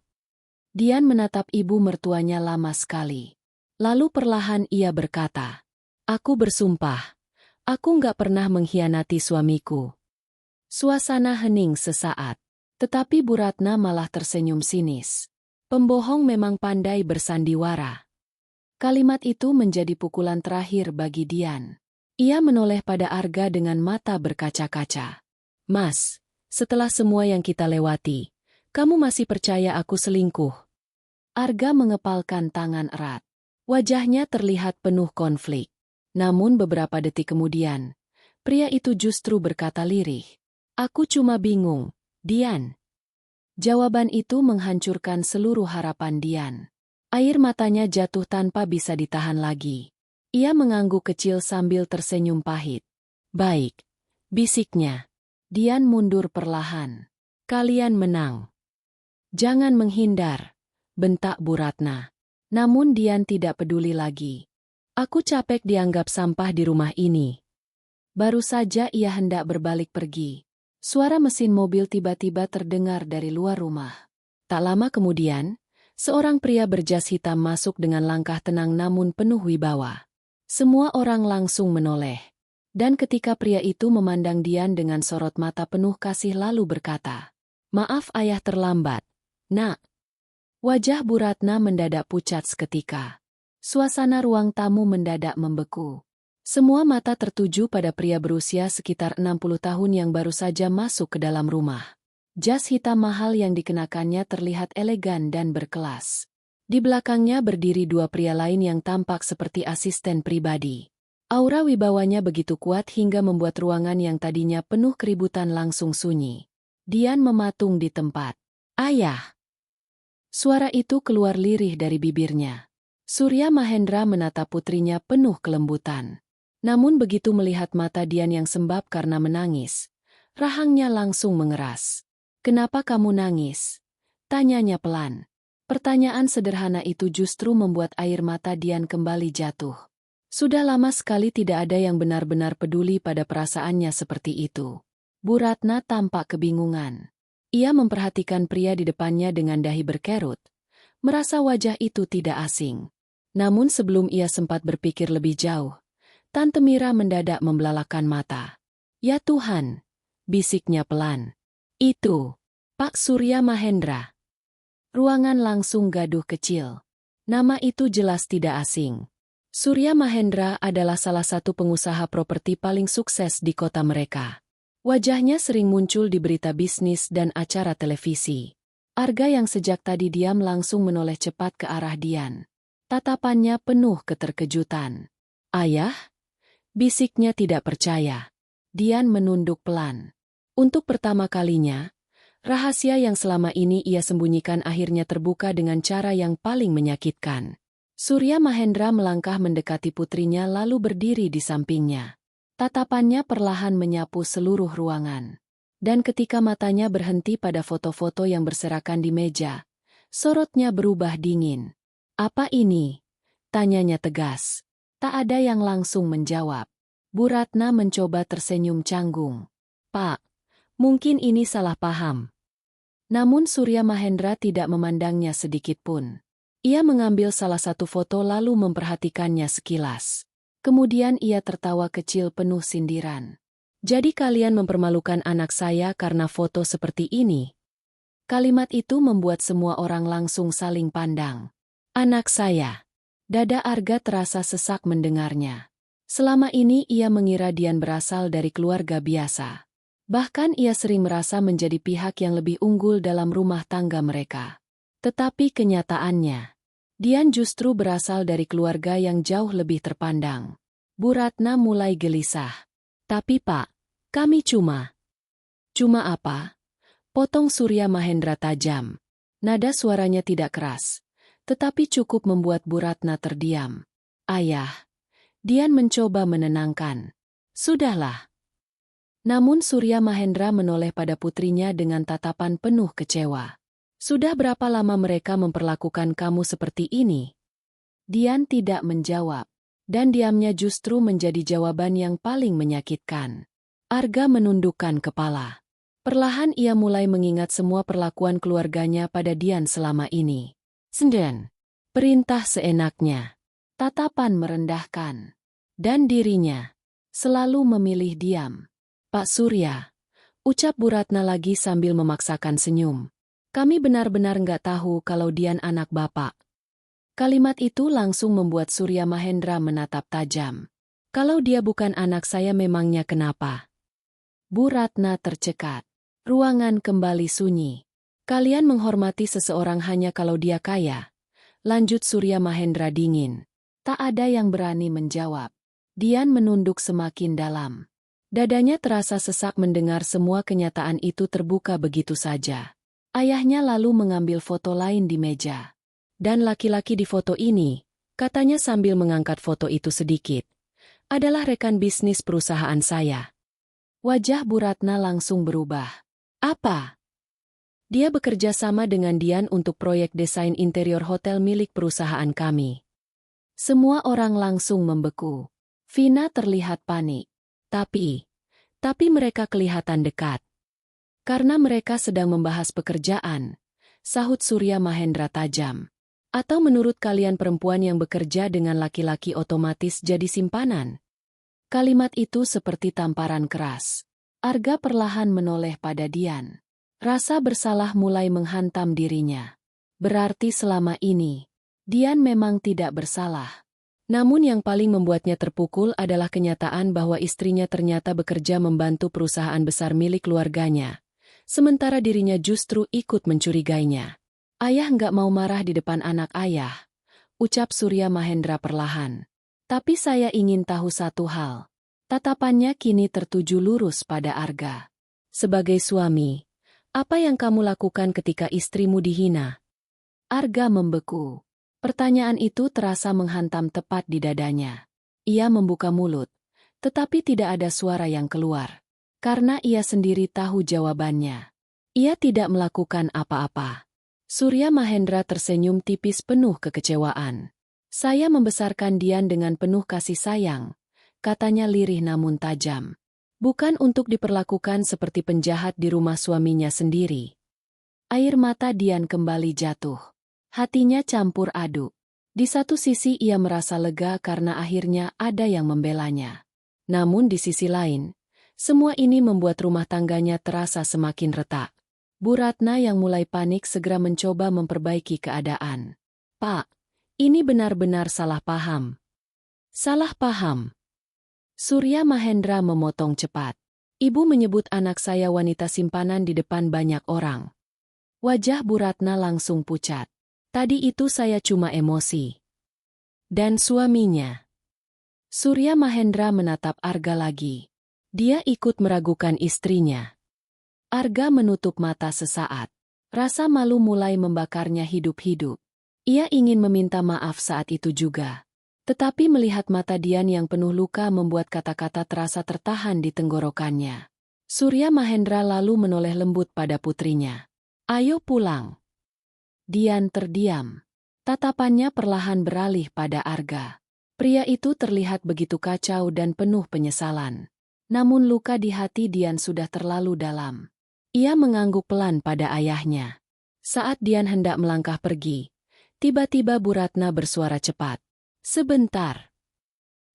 Dian menatap ibu mertuanya lama sekali. Lalu perlahan ia berkata, aku bersumpah, aku nggak pernah mengkhianati suamiku. Suasana hening sesaat, tetapi Bu Ratna malah tersenyum sinis. Pembohong memang pandai bersandiwara. Kalimat itu menjadi pukulan terakhir bagi Dian. Ia menoleh pada Arga dengan mata berkaca-kaca. Mas, setelah semua yang kita lewati, kamu masih percaya aku selingkuh? Arga mengepalkan tangan erat. Wajahnya terlihat penuh konflik. Namun beberapa detik kemudian, pria itu justru berkata lirih. Aku cuma bingung, Dian. Jawaban itu menghancurkan seluruh harapan Dian. Air matanya jatuh tanpa bisa ditahan lagi. Ia mengangguk kecil sambil tersenyum pahit. Baik, bisiknya. Dian mundur perlahan. Kalian menang. Jangan menghindar, bentak Bu Ratna. Namun Dian tidak peduli lagi. Aku capek dianggap sampah di rumah ini. Baru saja ia hendak berbalik pergi. Suara mesin mobil tiba-tiba terdengar dari luar rumah. Tak lama kemudian, seorang pria berjas hitam masuk dengan langkah tenang namun penuh wibawa. Semua orang langsung menoleh. Dan ketika pria itu memandang Dian dengan sorot mata penuh kasih lalu berkata, maaf ayah terlambat, nak. Wajah Bu Ratna mendadak pucat seketika. Suasana ruang tamu mendadak membeku. Semua mata tertuju pada pria berusia sekitar 60 tahun yang baru saja masuk ke dalam rumah. Jas hitam mahal yang dikenakannya terlihat elegan dan berkelas. Di belakangnya berdiri 2 pria lain yang tampak seperti asisten pribadi. Aura wibawanya begitu kuat hingga membuat ruangan yang tadinya penuh keributan langsung sunyi. Dian mematung di tempat. Ayah! Suara itu keluar lirih dari bibirnya. Surya Mahendra menatap putrinya penuh kelembutan. Namun begitu melihat mata Dian yang sembab karena menangis, rahangnya langsung mengeras. "Kenapa kamu nangis?" tanyanya pelan. Pertanyaan sederhana itu justru membuat air mata Dian kembali jatuh. Sudah lama sekali tidak ada yang benar-benar peduli pada perasaannya seperti itu. Bu Ratna tampak kebingungan. Ia memperhatikan pria di depannya dengan dahi berkerut, merasa wajah itu tidak asing. Namun sebelum ia sempat berpikir lebih jauh, Tante Mira mendadak membelalakan mata. "Ya Tuhan," bisiknya pelan. "Itu Pak Surya Mahendra." Ruangan langsung gaduh kecil. Nama itu jelas tidak asing. Surya Mahendra adalah salah satu pengusaha properti paling sukses di kota mereka. Wajahnya sering muncul di berita bisnis dan acara televisi. Arga yang sejak tadi diam langsung menoleh cepat ke arah Dian. Tatapannya penuh keterkejutan. "Ayah?" bisiknya tidak percaya. Dian menunduk pelan. Untuk pertama kalinya, rahasia yang selama ini ia sembunyikan akhirnya terbuka dengan cara yang paling menyakitkan. Surya Mahendra melangkah mendekati putrinya lalu berdiri di sampingnya. Tatapannya perlahan menyapu seluruh ruangan. Dan ketika matanya berhenti pada foto-foto yang berserakan di meja, sorotnya berubah dingin. "Apa ini?" tanyanya tegas. Tak ada yang langsung menjawab. Bu Ratna mencoba tersenyum canggung. "Pak, mungkin ini salah paham." Namun Surya Mahendra tidak memandangnya sedikit pun. Ia mengambil salah satu foto lalu memperhatikannya sekilas. Kemudian ia tertawa kecil penuh sindiran. "Jadi kalian mempermalukan anak saya karena foto seperti ini?" Kalimat itu membuat semua orang langsung saling pandang. "Anak saya." Dada Arga terasa sesak mendengarnya. Selama ini ia mengira Dian berasal dari keluarga biasa. Bahkan ia sering merasa menjadi pihak yang lebih unggul dalam rumah tangga mereka. Tetapi kenyataannya, Dian justru berasal dari keluarga yang jauh lebih terpandang. Bu Ratna mulai gelisah. "Tapi Pak, kami cuma..." "Cuma apa?" potong Surya Mahendra tajam. Nada suaranya tidak keras, tetapi cukup membuat Bu Ratna terdiam. "Ayah." Dian mencoba menenangkan. "Sudahlah." Namun Surya Mahendra menoleh pada putrinya dengan tatapan penuh kecewa. "Sudah berapa lama mereka memperlakukan kamu seperti ini?" Dian tidak menjawab, dan diamnya justru menjadi jawaban yang paling menyakitkan. Arga menundukkan kepala. Perlahan ia mulai mengingat semua perlakuan keluarganya pada Dian selama ini. Senden. Perintah seenaknya. Tatapan merendahkan. Dan dirinya selalu memilih diam. "Pak Surya," ucap Bu Ratna lagi sambil memaksakan senyum. "Kami benar-benar nggak tahu kalau Dian anak Bapak." Kalimat itu langsung membuat Surya Mahendra menatap tajam. "Kalau dia bukan anak saya memangnya kenapa?" Bu Ratna tercekat. Ruangan kembali sunyi. "Kalian menghormati seseorang hanya kalau dia kaya," lanjut Surya Mahendra dingin. Tak ada yang berani menjawab. Dian menunduk semakin dalam. Dadanya terasa sesak mendengar semua kenyataan itu terbuka begitu saja. Ayahnya lalu mengambil foto lain di meja. "Dan laki-laki di foto ini," katanya sambil mengangkat foto itu sedikit, "adalah rekan bisnis perusahaan saya." Wajah Bu Ratna langsung berubah. "Apa?" "Dia bekerja sama dengan Dian untuk proyek desain interior hotel milik perusahaan kami." Semua orang langsung membeku. Vina terlihat panik. Tapi mereka kelihatan dekat. "Karena mereka sedang membahas pekerjaan," sahut Surya Mahendra tajam. "Atau menurut kalian perempuan yang bekerja dengan laki-laki otomatis jadi simpanan?" Kalimat itu seperti tamparan keras. Arga perlahan menoleh pada Dian. Rasa bersalah mulai menghantam dirinya. Berarti selama ini, Dian memang tidak bersalah. Namun yang paling membuatnya terpukul adalah kenyataan bahwa istrinya ternyata bekerja membantu perusahaan besar milik keluarganya. Sementara dirinya justru ikut mencurigainya. "Ayah nggak mau marah di depan anak ayah," ucap Surya Mahendra perlahan. "Tapi saya ingin tahu satu hal." Tatapannya kini tertuju lurus pada Arga. "Sebagai suami, apa yang kamu lakukan ketika istrimu dihina?" Arga membeku. Pertanyaan itu terasa menghantam tepat di dadanya. Ia membuka mulut, tetapi tidak ada suara yang keluar. Karena ia sendiri tahu jawabannya. Ia tidak melakukan apa-apa. Surya Mahendra tersenyum tipis penuh kekecewaan. Saya membesarkan Dian dengan penuh kasih sayang, katanya lirih namun tajam. Bukan untuk diperlakukan seperti penjahat di rumah suaminya sendiri. Air mata Dian kembali jatuh. Hatinya campur aduk. Di satu sisi ia merasa lega karena akhirnya ada yang membelanya. Namun di sisi lain, semua ini membuat rumah tangganya terasa semakin retak. Bu Ratna yang mulai panik segera mencoba memperbaiki keadaan. "Pak, ini benar-benar salah paham." "Salah paham?" Surya Mahendra memotong cepat. "Ibu menyebut anak saya wanita simpanan di depan banyak orang." Wajah Bu Ratna langsung pucat. "Tadi itu saya cuma emosi." "Dan suaminya?" Surya Mahendra menatap Arga lagi. Dia ikut meragukan istrinya. Arga menutup mata sesaat. Rasa malu mulai membakarnya hidup-hidup. Ia ingin meminta maaf saat itu juga. Tetapi melihat mata Dian yang penuh luka membuat kata-kata terasa tertahan di tenggorokannya. Surya Mahendra lalu menoleh lembut pada putrinya. "Ayo pulang." Dian terdiam. Tatapannya perlahan beralih pada Arga. Pria itu terlihat begitu kacau dan penuh penyesalan. Namun luka di hati Dian sudah terlalu dalam. Ia mengangguk pelan pada ayahnya. Saat Dian hendak melangkah pergi, tiba-tiba Bu Ratna bersuara cepat. "Sebentar."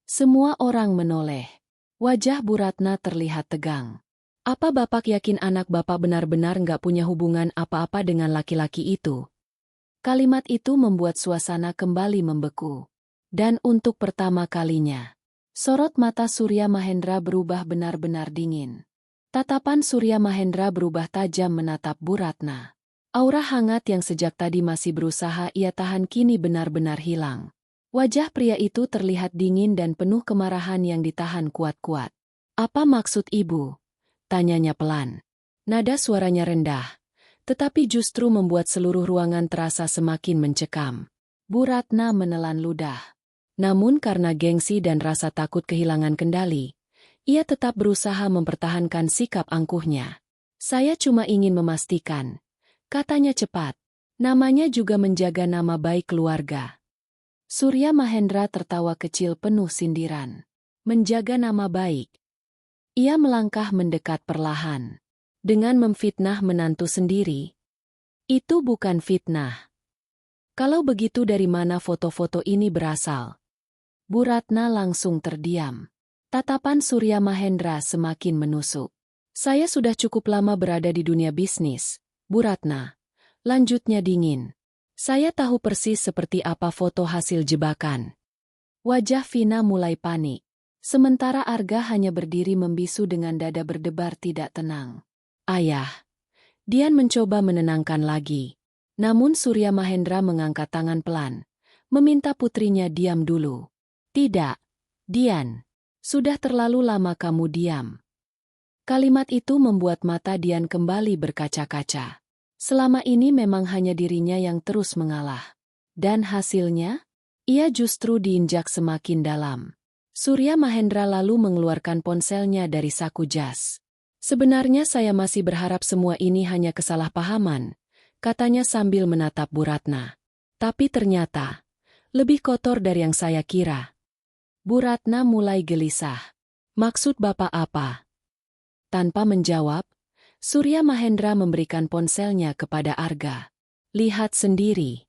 Semua orang menoleh. Wajah Bu Ratna terlihat tegang. "Apa Bapak yakin anak Bapak benar-benar nggak punya hubungan apa-apa dengan laki-laki itu?" Kalimat itu membuat suasana kembali membeku. Dan untuk pertama kalinya, sorot mata Surya Mahendra berubah benar-benar dingin. Tatapan Surya Mahendra berubah tajam menatap Bu Ratna. Aura hangat yang sejak tadi masih berusaha ia tahan kini benar-benar hilang. Wajah pria itu terlihat dingin dan penuh kemarahan yang ditahan kuat-kuat. "Apa maksud ibu?" tanyanya pelan. Nada suaranya rendah, tetapi justru membuat seluruh ruangan terasa semakin mencekam. Bu Ratna menelan ludah. Namun karena gengsi dan rasa takut kehilangan kendali, ia tetap berusaha mempertahankan sikap angkuhnya. "Saya cuma ingin memastikan," katanya cepat. "Namanya juga menjaga nama baik keluarga." Surya Mahendra tertawa kecil penuh sindiran. "Menjaga nama baik." Ia melangkah mendekat perlahan. Dengan memfitnah menantu sendiri. "Itu bukan fitnah. Kalau begitu dari mana foto-foto ini berasal?" Bu Ratna langsung terdiam. Tatapan Surya Mahendra semakin menusuk. "Saya sudah cukup lama berada di dunia bisnis, Bu Ratna," lanjutnya dingin. "Saya tahu persis seperti apa foto hasil jebakan." Wajah Vina mulai panik. Sementara Arga hanya berdiri membisu dengan dada berdebar tidak tenang. "Ayah." Dian mencoba menenangkan lagi. Namun Surya Mahendra mengangkat tangan pelan, meminta putrinya diam dulu. "Tidak, Dian. Sudah terlalu lama kamu diam." Kalimat itu membuat mata Dian kembali berkaca-kaca. Selama ini memang hanya dirinya yang terus mengalah. Dan hasilnya? Ia justru diinjak semakin dalam. Surya Mahendra lalu mengeluarkan ponselnya dari saku jas. "Sebenarnya saya masih berharap semua ini hanya kesalahpahaman," katanya sambil menatap Bu Ratna. "Tapi ternyata, lebih kotor dari yang saya kira." Bu Ratna mulai gelisah. "Maksud Bapak apa?" Tanpa menjawab, Surya Mahendra memberikan ponselnya kepada Arga. "Lihat sendiri."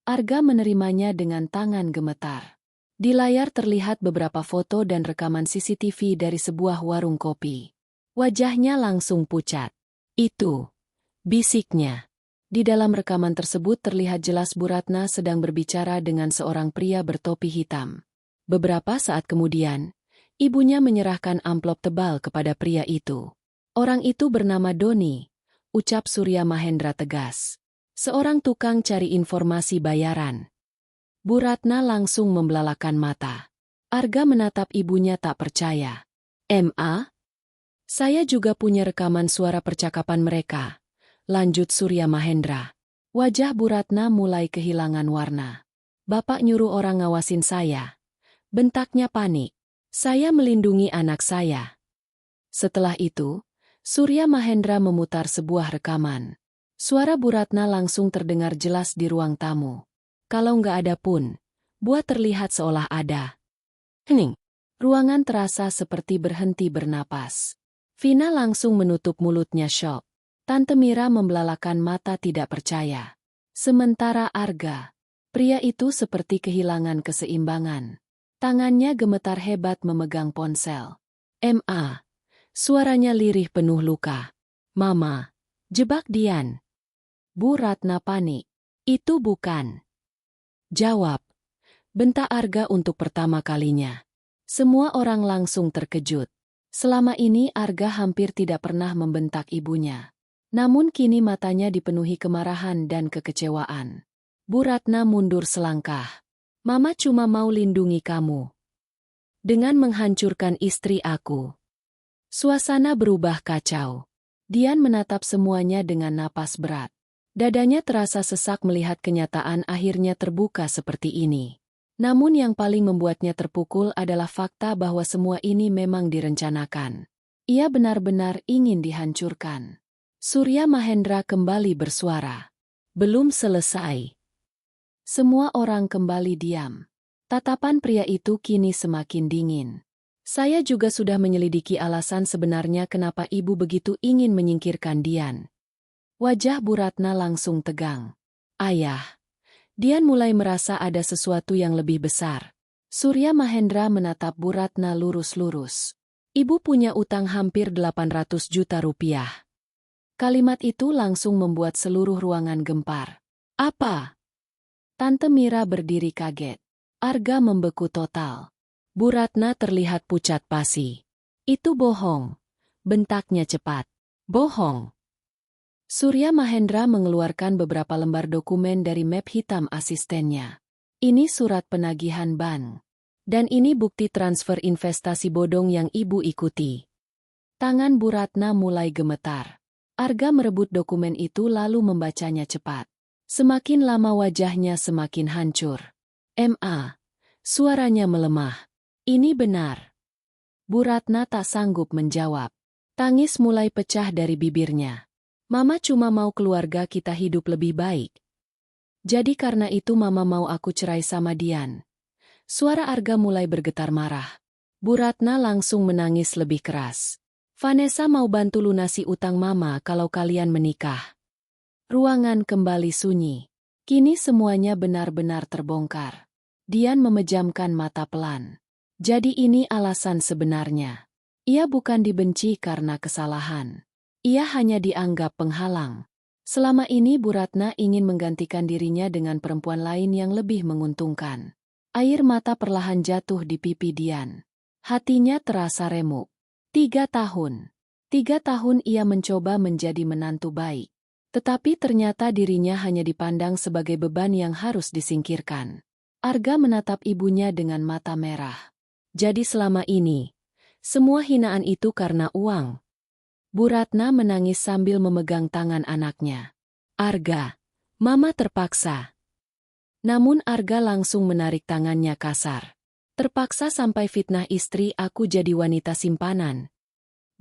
Arga menerimanya dengan tangan gemetar. Di layar terlihat beberapa foto dan rekaman CCTV dari sebuah warung kopi. Wajahnya langsung pucat. "Itu," bisiknya. Di dalam rekaman tersebut terlihat jelas Bu Ratna sedang berbicara dengan seorang pria bertopi hitam. Beberapa saat kemudian, ibunya menyerahkan amplop tebal kepada pria itu. "Orang itu bernama Doni," ucap Surya Mahendra tegas. "Seorang tukang cari informasi bayaran." Bu Ratna langsung membelalakan mata. Arga menatap ibunya tak percaya. "Ma? Saya juga punya rekaman suara percakapan mereka," lanjut Surya Mahendra. Wajah Bu Ratna mulai kehilangan warna. Bapak nyuruh orang ngawasin saya. Bentaknya panik. Saya melindungi anak saya. Setelah itu, Surya Mahendra memutar sebuah rekaman. Suara Bu Ratna langsung terdengar jelas di ruang tamu. Kalau nggak ada pun, buat terlihat seolah ada. Hening. Ruangan terasa seperti berhenti bernapas. Vina langsung menutup mulutnya syok. Tante Mira membelalakan mata tidak percaya. Sementara Arga, pria itu seperti kehilangan keseimbangan. Tangannya gemetar hebat memegang ponsel. "Ma." Suaranya lirih penuh luka. "Mama, jebak Dian." Bu Ratna panik. "Itu bukan." "Jawab." Bentak Arga untuk pertama kalinya. Semua orang langsung terkejut. Selama ini Arga hampir tidak pernah membentak ibunya. Namun kini matanya dipenuhi kemarahan dan kekecewaan. Bu Ratna mundur selangkah. "Mama cuma mau lindungi kamu. Dengan menghancurkan istri aku." Suasana berubah kacau. Dian menatap semuanya dengan napas berat. Dadanya terasa sesak melihat kenyataan akhirnya terbuka seperti ini. Namun yang paling membuatnya terpukul adalah fakta bahwa semua ini memang direncanakan. Ia benar-benar ingin dihancurkan. Surya Mahendra kembali bersuara. "Belum selesai." Semua orang kembali diam. Tatapan pria itu kini semakin dingin. "Saya juga sudah menyelidiki alasan sebenarnya kenapa ibu begitu ingin menyingkirkan Dian." Wajah Bu Ratna langsung tegang. "Ayah." Dian mulai merasa ada sesuatu yang lebih besar. Surya Mahendra menatap Bu Ratna lurus-lurus. "Ibu punya utang hampir 800 juta rupiah." Kalimat itu langsung membuat seluruh ruangan gempar. "Apa?" Tante Mira berdiri kaget. Arga membeku total. Bu Ratna terlihat pucat pasi. "Itu bohong." Bentaknya cepat. "Bohong." Surya Mahendra mengeluarkan beberapa lembar dokumen dari map hitam asistennya. "Ini surat penagihan bank. Dan ini bukti transfer investasi bodong yang ibu ikuti." Tangan Bu Ratna mulai gemetar. Arga merebut dokumen itu lalu membacanya cepat. Semakin lama wajahnya semakin hancur. "Ma." Suaranya melemah. "Ini benar." Bu Ratna tak sanggup menjawab. Tangis mulai pecah dari bibirnya. "Mama cuma mau keluarga kita hidup lebih baik. Jadi karena itu Mama mau aku cerai sama Dian." Suara Arga mulai bergetar marah. Bu Ratna langsung menangis lebih keras. "Vanessa mau bantu lunasi utang Mama kalau kalian menikah." Ruangan kembali sunyi. Kini semuanya benar-benar terbongkar. Dian memejamkan mata pelan. Jadi ini alasan sebenarnya. Ia bukan dibenci karena kesalahan. Ia hanya dianggap penghalang. Selama ini Bu Ratna ingin menggantikan dirinya dengan perempuan lain yang lebih menguntungkan. Air mata perlahan jatuh di pipi Dian. Hatinya terasa remuk. 3 tahun. 3 tahun ia mencoba menjadi menantu baik. Tetapi ternyata dirinya hanya dipandang sebagai beban yang harus disingkirkan. Arga menatap ibunya dengan mata merah. Jadi selama ini, semua hinaan itu karena uang. Bu Ratna menangis sambil memegang tangan anaknya. "Arga, Mama terpaksa." Namun Arga langsung menarik tangannya kasar. "Terpaksa sampai fitnah istri aku jadi wanita simpanan."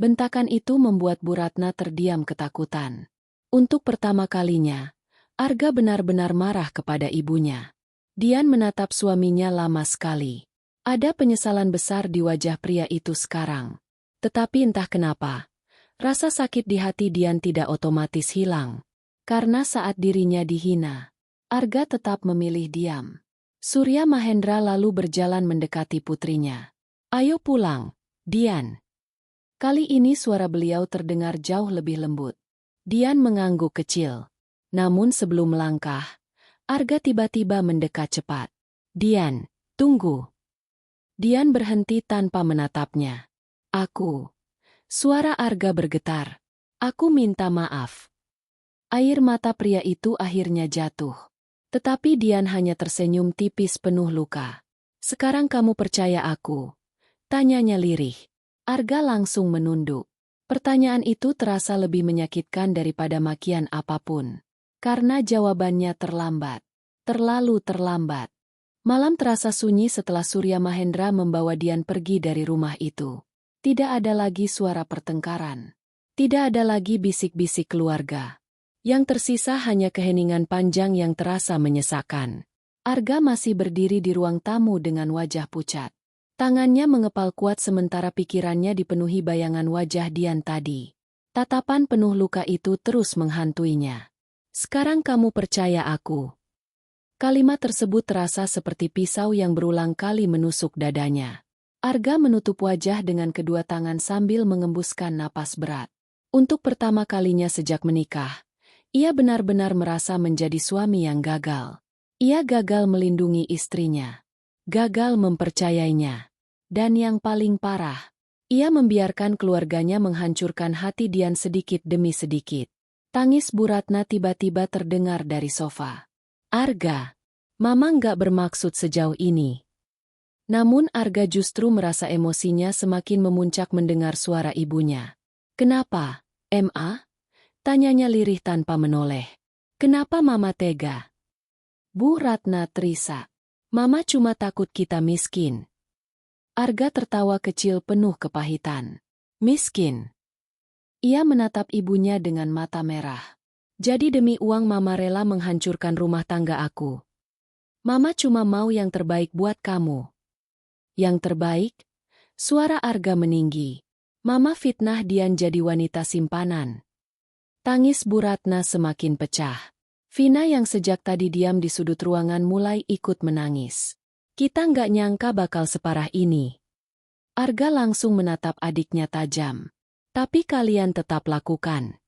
Bentakan itu membuat Bu Ratna terdiam ketakutan. Untuk pertama kalinya, Arga benar-benar marah kepada ibunya. Dian menatap suaminya lama sekali. Ada penyesalan besar di wajah pria itu sekarang. Tetapi entah kenapa, rasa sakit di hati Dian tidak otomatis hilang. Karena saat dirinya dihina, Arga tetap memilih diam. Surya Mahendra lalu berjalan mendekati putrinya. "Ayo pulang, Dian." Kali ini suara beliau terdengar jauh lebih lembut. Dian mengangguk kecil. Namun sebelum melangkah, Arga tiba-tiba mendekat cepat. "Dian, tunggu." Dian berhenti tanpa menatapnya. "Aku." Suara Arga bergetar. "Aku minta maaf." Air mata pria itu akhirnya jatuh. Tetapi Dian hanya tersenyum tipis penuh luka. "Sekarang kamu percaya aku?" Tanyanya lirih. Arga langsung menunduk. Pertanyaan itu terasa lebih menyakitkan daripada makian apapun. Karena jawabannya terlambat. Terlalu terlambat. Malam terasa sunyi setelah Surya Mahendra membawa Dian pergi dari rumah itu. Tidak ada lagi suara pertengkaran. Tidak ada lagi bisik-bisik keluarga. Yang tersisa hanya keheningan panjang yang terasa menyesakkan. Arga masih berdiri di ruang tamu dengan wajah pucat. Tangannya mengepal kuat sementara pikirannya dipenuhi bayangan wajah Dian tadi. Tatapan penuh luka itu terus menghantuinya. Sekarang kamu percaya aku. Kalimat tersebut terasa seperti pisau yang berulang kali menusuk dadanya. Arga menutup wajah dengan kedua tangan sambil mengembuskan napas berat. Untuk pertama kalinya sejak menikah, ia benar-benar merasa menjadi suami yang gagal. Ia gagal melindungi istrinya. Gagal mempercayainya. Dan yang paling parah, ia membiarkan keluarganya menghancurkan hati Dian sedikit demi sedikit. Tangis Bu Ratna tiba-tiba terdengar dari sofa. Arga, Mama nggak bermaksud sejauh ini. Namun Arga justru merasa emosinya semakin memuncak mendengar suara ibunya. Kenapa, Ma? Tanyanya lirih tanpa menoleh. Kenapa Mama tega? Bu Ratna terisak. Mama cuma takut kita miskin. Arga tertawa kecil penuh kepahitan. Miskin. Ia menatap ibunya dengan mata merah. Jadi demi uang Mama rela menghancurkan rumah tangga aku. Mama cuma mau yang terbaik buat kamu. Yang terbaik? Suara Arga meninggi. Mama fitnah Dian jadi wanita simpanan. Tangis Bu Ratna semakin pecah. Vina yang sejak tadi diam di sudut ruangan mulai ikut menangis. Kita nggak nyangka bakal separah ini. Arga langsung menatap adiknya tajam. Tapi kalian tetap lakukan.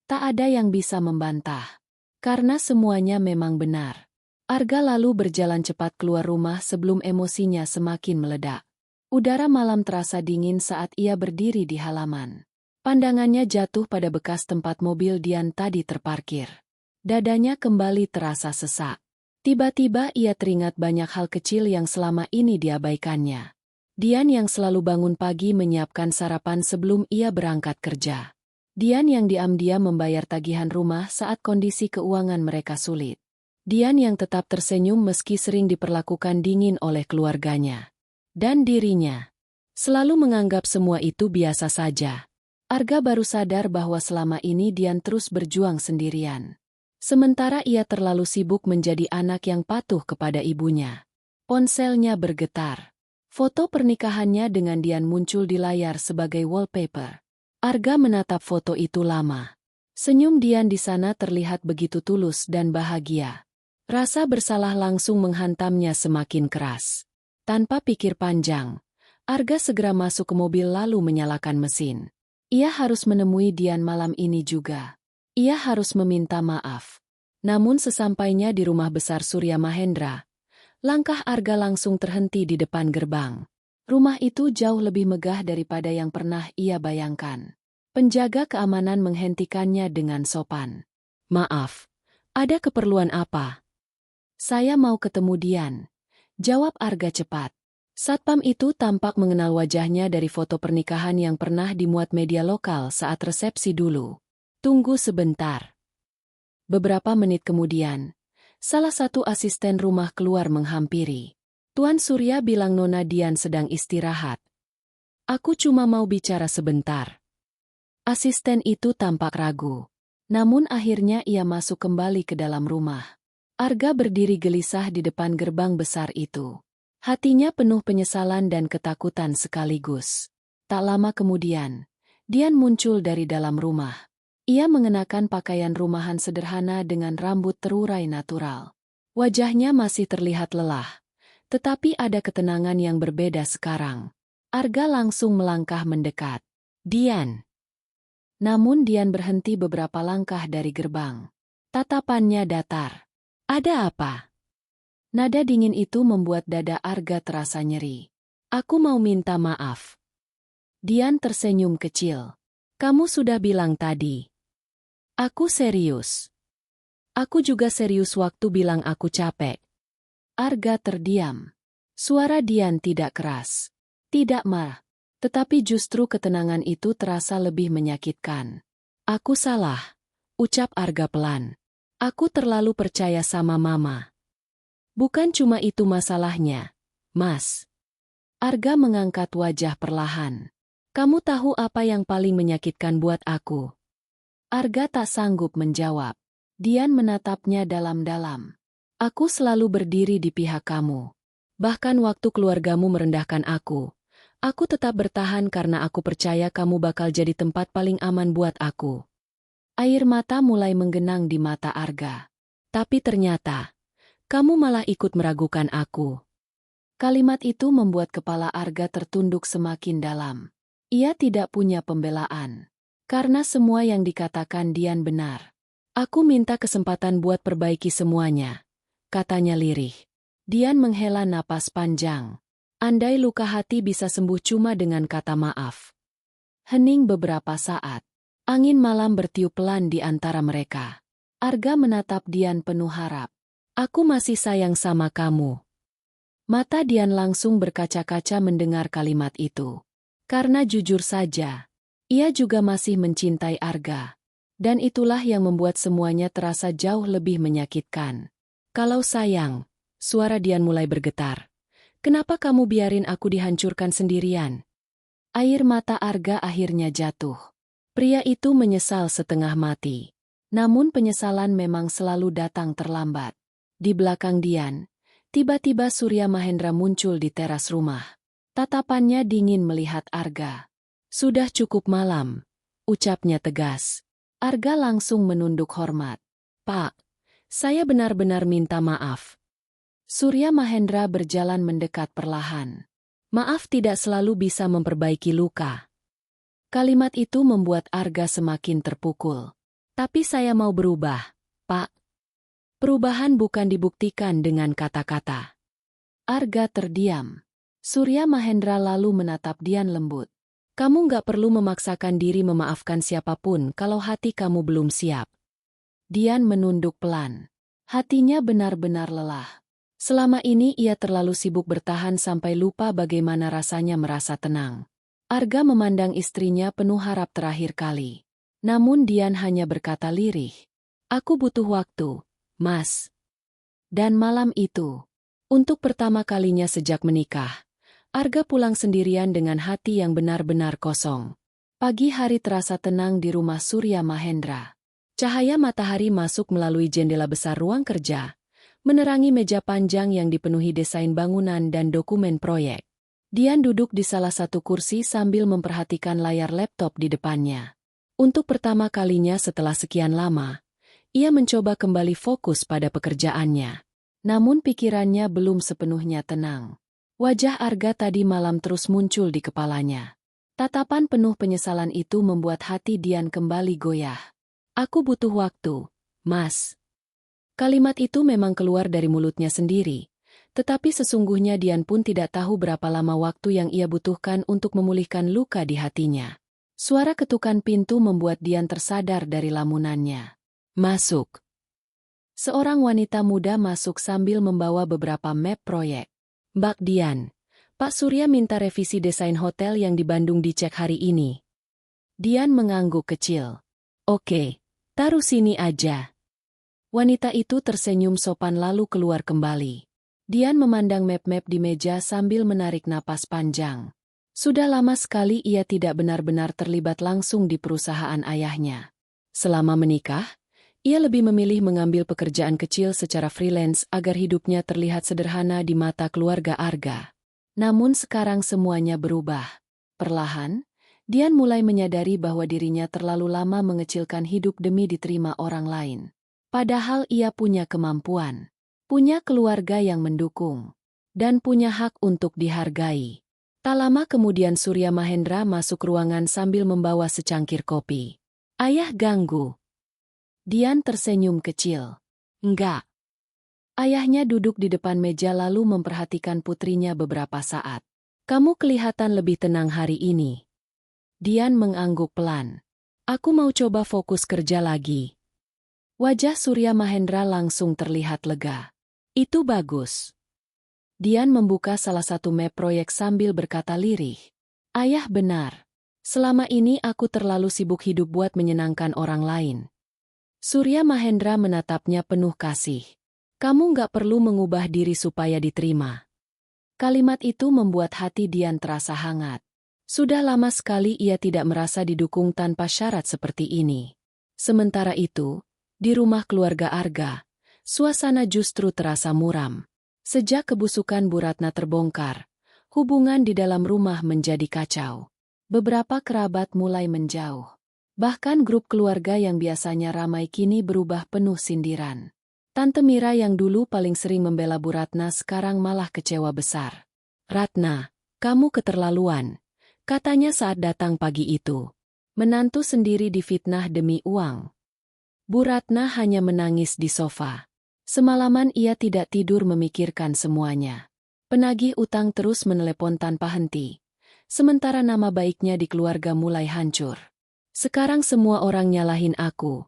Tak ada yang bisa membantah. Karena semuanya memang benar. Arga lalu berjalan cepat keluar rumah sebelum emosinya semakin meledak. Udara malam terasa dingin saat ia berdiri di halaman. Pandangannya jatuh pada bekas tempat mobil Dian tadi terparkir. Dadanya kembali terasa sesak. Tiba-tiba ia teringat banyak hal kecil yang selama ini diabaikannya. Dian yang selalu bangun pagi menyiapkan sarapan sebelum ia berangkat kerja. Dian yang diam-diam membayar tagihan rumah saat kondisi keuangan mereka sulit. Dian yang tetap tersenyum meski sering diperlakukan dingin oleh keluarganya. Dan dirinya selalu menganggap semua itu biasa saja. Arga baru sadar bahwa selama ini Dian terus berjuang sendirian. Sementara ia terlalu sibuk menjadi anak yang patuh kepada ibunya. Ponselnya bergetar. Foto pernikahannya dengan Dian muncul di layar sebagai wallpaper. Arga menatap foto itu lama. Senyum Dian di sana terlihat begitu tulus dan bahagia. Rasa bersalah langsung menghantamnya semakin keras. Tanpa pikir panjang, Arga segera masuk ke mobil lalu menyalakan mesin. Ia harus menemui Dian malam ini juga. Ia harus meminta maaf. Namun sesampainya di rumah besar Surya Mahendra, langkah Arga langsung terhenti di depan gerbang. Rumah itu jauh lebih megah daripada yang pernah ia bayangkan. Penjaga keamanan menghentikannya dengan sopan. Maaf, ada keperluan apa? Saya mau ketemu Dian. Jawab Arga cepat. Satpam itu tampak mengenal wajahnya dari foto pernikahan yang pernah dimuat media lokal saat resepsi dulu. Tunggu sebentar. Beberapa menit kemudian, salah satu asisten rumah keluar menghampiri. Tuan Surya bilang Nona Dian sedang istirahat. Aku cuma mau bicara sebentar. Asisten itu tampak ragu. Namun akhirnya ia masuk kembali ke dalam rumah. Arga berdiri gelisah di depan gerbang besar itu. Hatinya penuh penyesalan dan ketakutan sekaligus. Tak lama kemudian, Dian muncul dari dalam rumah. Ia mengenakan pakaian rumahan sederhana dengan rambut terurai natural. Wajahnya masih terlihat lelah, tetapi ada ketenangan yang berbeda sekarang. Arga langsung melangkah mendekat. Dian. Namun Dian berhenti beberapa langkah dari gerbang. Tatapannya datar. Ada apa? Nada dingin itu membuat dada Arga terasa nyeri. Aku mau minta maaf. Dian tersenyum kecil. Kamu sudah bilang tadi. Aku serius. Aku juga serius waktu bilang aku capek. Arga terdiam. Suara Dian tidak keras. Tidak marah. Tetapi justru ketenangan itu terasa lebih menyakitkan. Aku salah. Ucap Arga pelan. Aku terlalu percaya sama Mama. Bukan cuma itu masalahnya, Mas. Arga mengangkat wajah perlahan. Kamu tahu apa yang paling menyakitkan buat aku? Arga tak sanggup menjawab. Dian menatapnya dalam-dalam. Aku selalu berdiri di pihak kamu. Bahkan waktu keluargamu merendahkan aku tetap bertahan karena aku percaya kamu bakal jadi tempat paling aman buat aku. Air mata mulai menggenang di mata Arga. Tapi ternyata, kamu malah ikut meragukan aku. Kalimat itu membuat kepala Arga tertunduk semakin dalam. Ia tidak punya pembelaan. Karena semua yang dikatakan Dian benar. Aku minta kesempatan buat perbaiki semuanya, katanya lirih. Dian menghela napas panjang. Andai luka hati bisa sembuh cuma dengan kata maaf. Hening beberapa saat. Angin malam bertiup pelan di antara mereka. Arga menatap Dian penuh harap. Aku masih sayang sama kamu. Mata Dian langsung berkaca-kaca mendengar kalimat itu. Karena jujur saja, ia juga masih mencintai Arga. Dan itulah yang membuat semuanya terasa jauh lebih menyakitkan. Kalau sayang, suara Dian mulai bergetar. Kenapa kamu biarin aku dihancurkan sendirian? Air mata Arga akhirnya jatuh. Pria itu menyesal setengah mati. Namun penyesalan memang selalu datang terlambat. Di belakang Dian, tiba-tiba Surya Mahendra muncul di teras rumah. Tatapannya dingin melihat Arga. Sudah cukup malam, ucapnya tegas. Arga langsung menunduk hormat. Pak, saya benar-benar minta maaf. Surya Mahendra berjalan mendekat perlahan. Maaf tidak selalu bisa memperbaiki luka. Kalimat itu membuat Arga semakin terpukul. Tapi saya mau berubah, Pak. Perubahan bukan dibuktikan dengan kata-kata. Arga terdiam. Surya Mahendra lalu menatap Dian lembut. Kamu nggak perlu memaksakan diri memaafkan siapapun kalau hati kamu belum siap. Dian menunduk pelan. Hatinya benar-benar lelah. Selama ini ia terlalu sibuk bertahan sampai lupa bagaimana rasanya merasa tenang. Arga memandang istrinya penuh harap terakhir kali. Namun Dian hanya berkata lirih. Aku butuh waktu, Mas. Dan malam itu, untuk pertama kalinya sejak menikah, Arga pulang sendirian dengan hati yang benar-benar kosong. Pagi hari terasa tenang di rumah Surya Mahendra. Cahaya matahari masuk melalui jendela besar ruang kerja, menerangi meja panjang yang dipenuhi desain bangunan dan dokumen proyek. Dian duduk di salah satu kursi sambil memperhatikan layar laptop di depannya. Untuk pertama kalinya setelah sekian lama, ia mencoba kembali fokus pada pekerjaannya. Namun pikirannya belum sepenuhnya tenang. Wajah Arga tadi malam terus muncul di kepalanya. Tatapan penuh penyesalan itu membuat hati Dian kembali goyah. Aku butuh waktu, Mas. Kalimat itu memang keluar dari mulutnya sendiri. Tetapi sesungguhnya Dian pun tidak tahu berapa lama waktu yang ia butuhkan untuk memulihkan luka di hatinya. Suara ketukan pintu membuat Dian tersadar dari lamunannya. Masuk. Seorang wanita muda masuk sambil membawa beberapa map proyek. Mbak Dian, Pak Surya minta revisi desain hotel yang di Bandung dicek hari ini. Dian mengangguk kecil. Oke, taruh sini aja. Wanita itu tersenyum sopan lalu keluar kembali. Dian memandang map-map di meja sambil menarik napas panjang. Sudah lama sekali ia tidak benar-benar terlibat langsung di perusahaan ayahnya. Selama menikah, ia lebih memilih mengambil pekerjaan kecil secara freelance agar hidupnya terlihat sederhana di mata keluarga Arga. Namun sekarang semuanya berubah. Perlahan, Dian mulai menyadari bahwa dirinya terlalu lama mengecilkan hidup demi diterima orang lain. Padahal ia punya kemampuan. Punya keluarga yang mendukung, dan punya hak untuk dihargai. Tak lama kemudian Surya Mahendra masuk ruangan sambil membawa secangkir kopi. Ayah ganggu. Dian tersenyum kecil. Enggak. Ayahnya duduk di depan meja lalu memperhatikan putrinya beberapa saat. Kamu kelihatan lebih tenang hari ini. Dian mengangguk pelan. Aku mau coba fokus kerja lagi. Wajah Surya Mahendra langsung terlihat lega. Itu bagus. Dian membuka salah satu map proyek sambil berkata lirih. Ayah benar. Selama ini aku terlalu sibuk hidup buat menyenangkan orang lain. Surya Mahendra menatapnya penuh kasih. Kamu nggak perlu mengubah diri supaya diterima. Kalimat itu membuat hati Dian terasa hangat. Sudah lama sekali ia tidak merasa didukung tanpa syarat seperti ini. Sementara itu, di rumah keluarga Arga, suasana justru terasa muram. Sejak kebusukan Bu Ratna terbongkar, hubungan di dalam rumah menjadi kacau. Beberapa kerabat mulai menjauh. Bahkan grup keluarga yang biasanya ramai kini berubah penuh sindiran. Tante Mira yang dulu paling sering membela Bu Ratna sekarang malah kecewa besar. "Ratna, kamu keterlaluan," katanya saat datang pagi itu. Menantu sendiri difitnah demi uang. Bu Ratna hanya menangis di sofa. Semalaman ia tidak tidur memikirkan semuanya. Penagih utang terus menelepon tanpa henti. Sementara nama baiknya di keluarga mulai hancur. "Sekarang semua orang nyalahin aku,"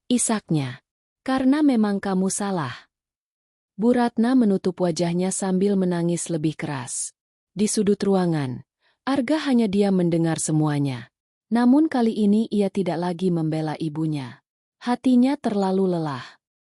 isaknya. "Karena memang kamu salah." Bu Ratna menutup wajahnya sambil menangis lebih keras. Di sudut ruangan, Arga hanya diam mendengar semuanya. Namun kali ini ia tidak lagi membela ibunya. Hatinya terlalu lelah.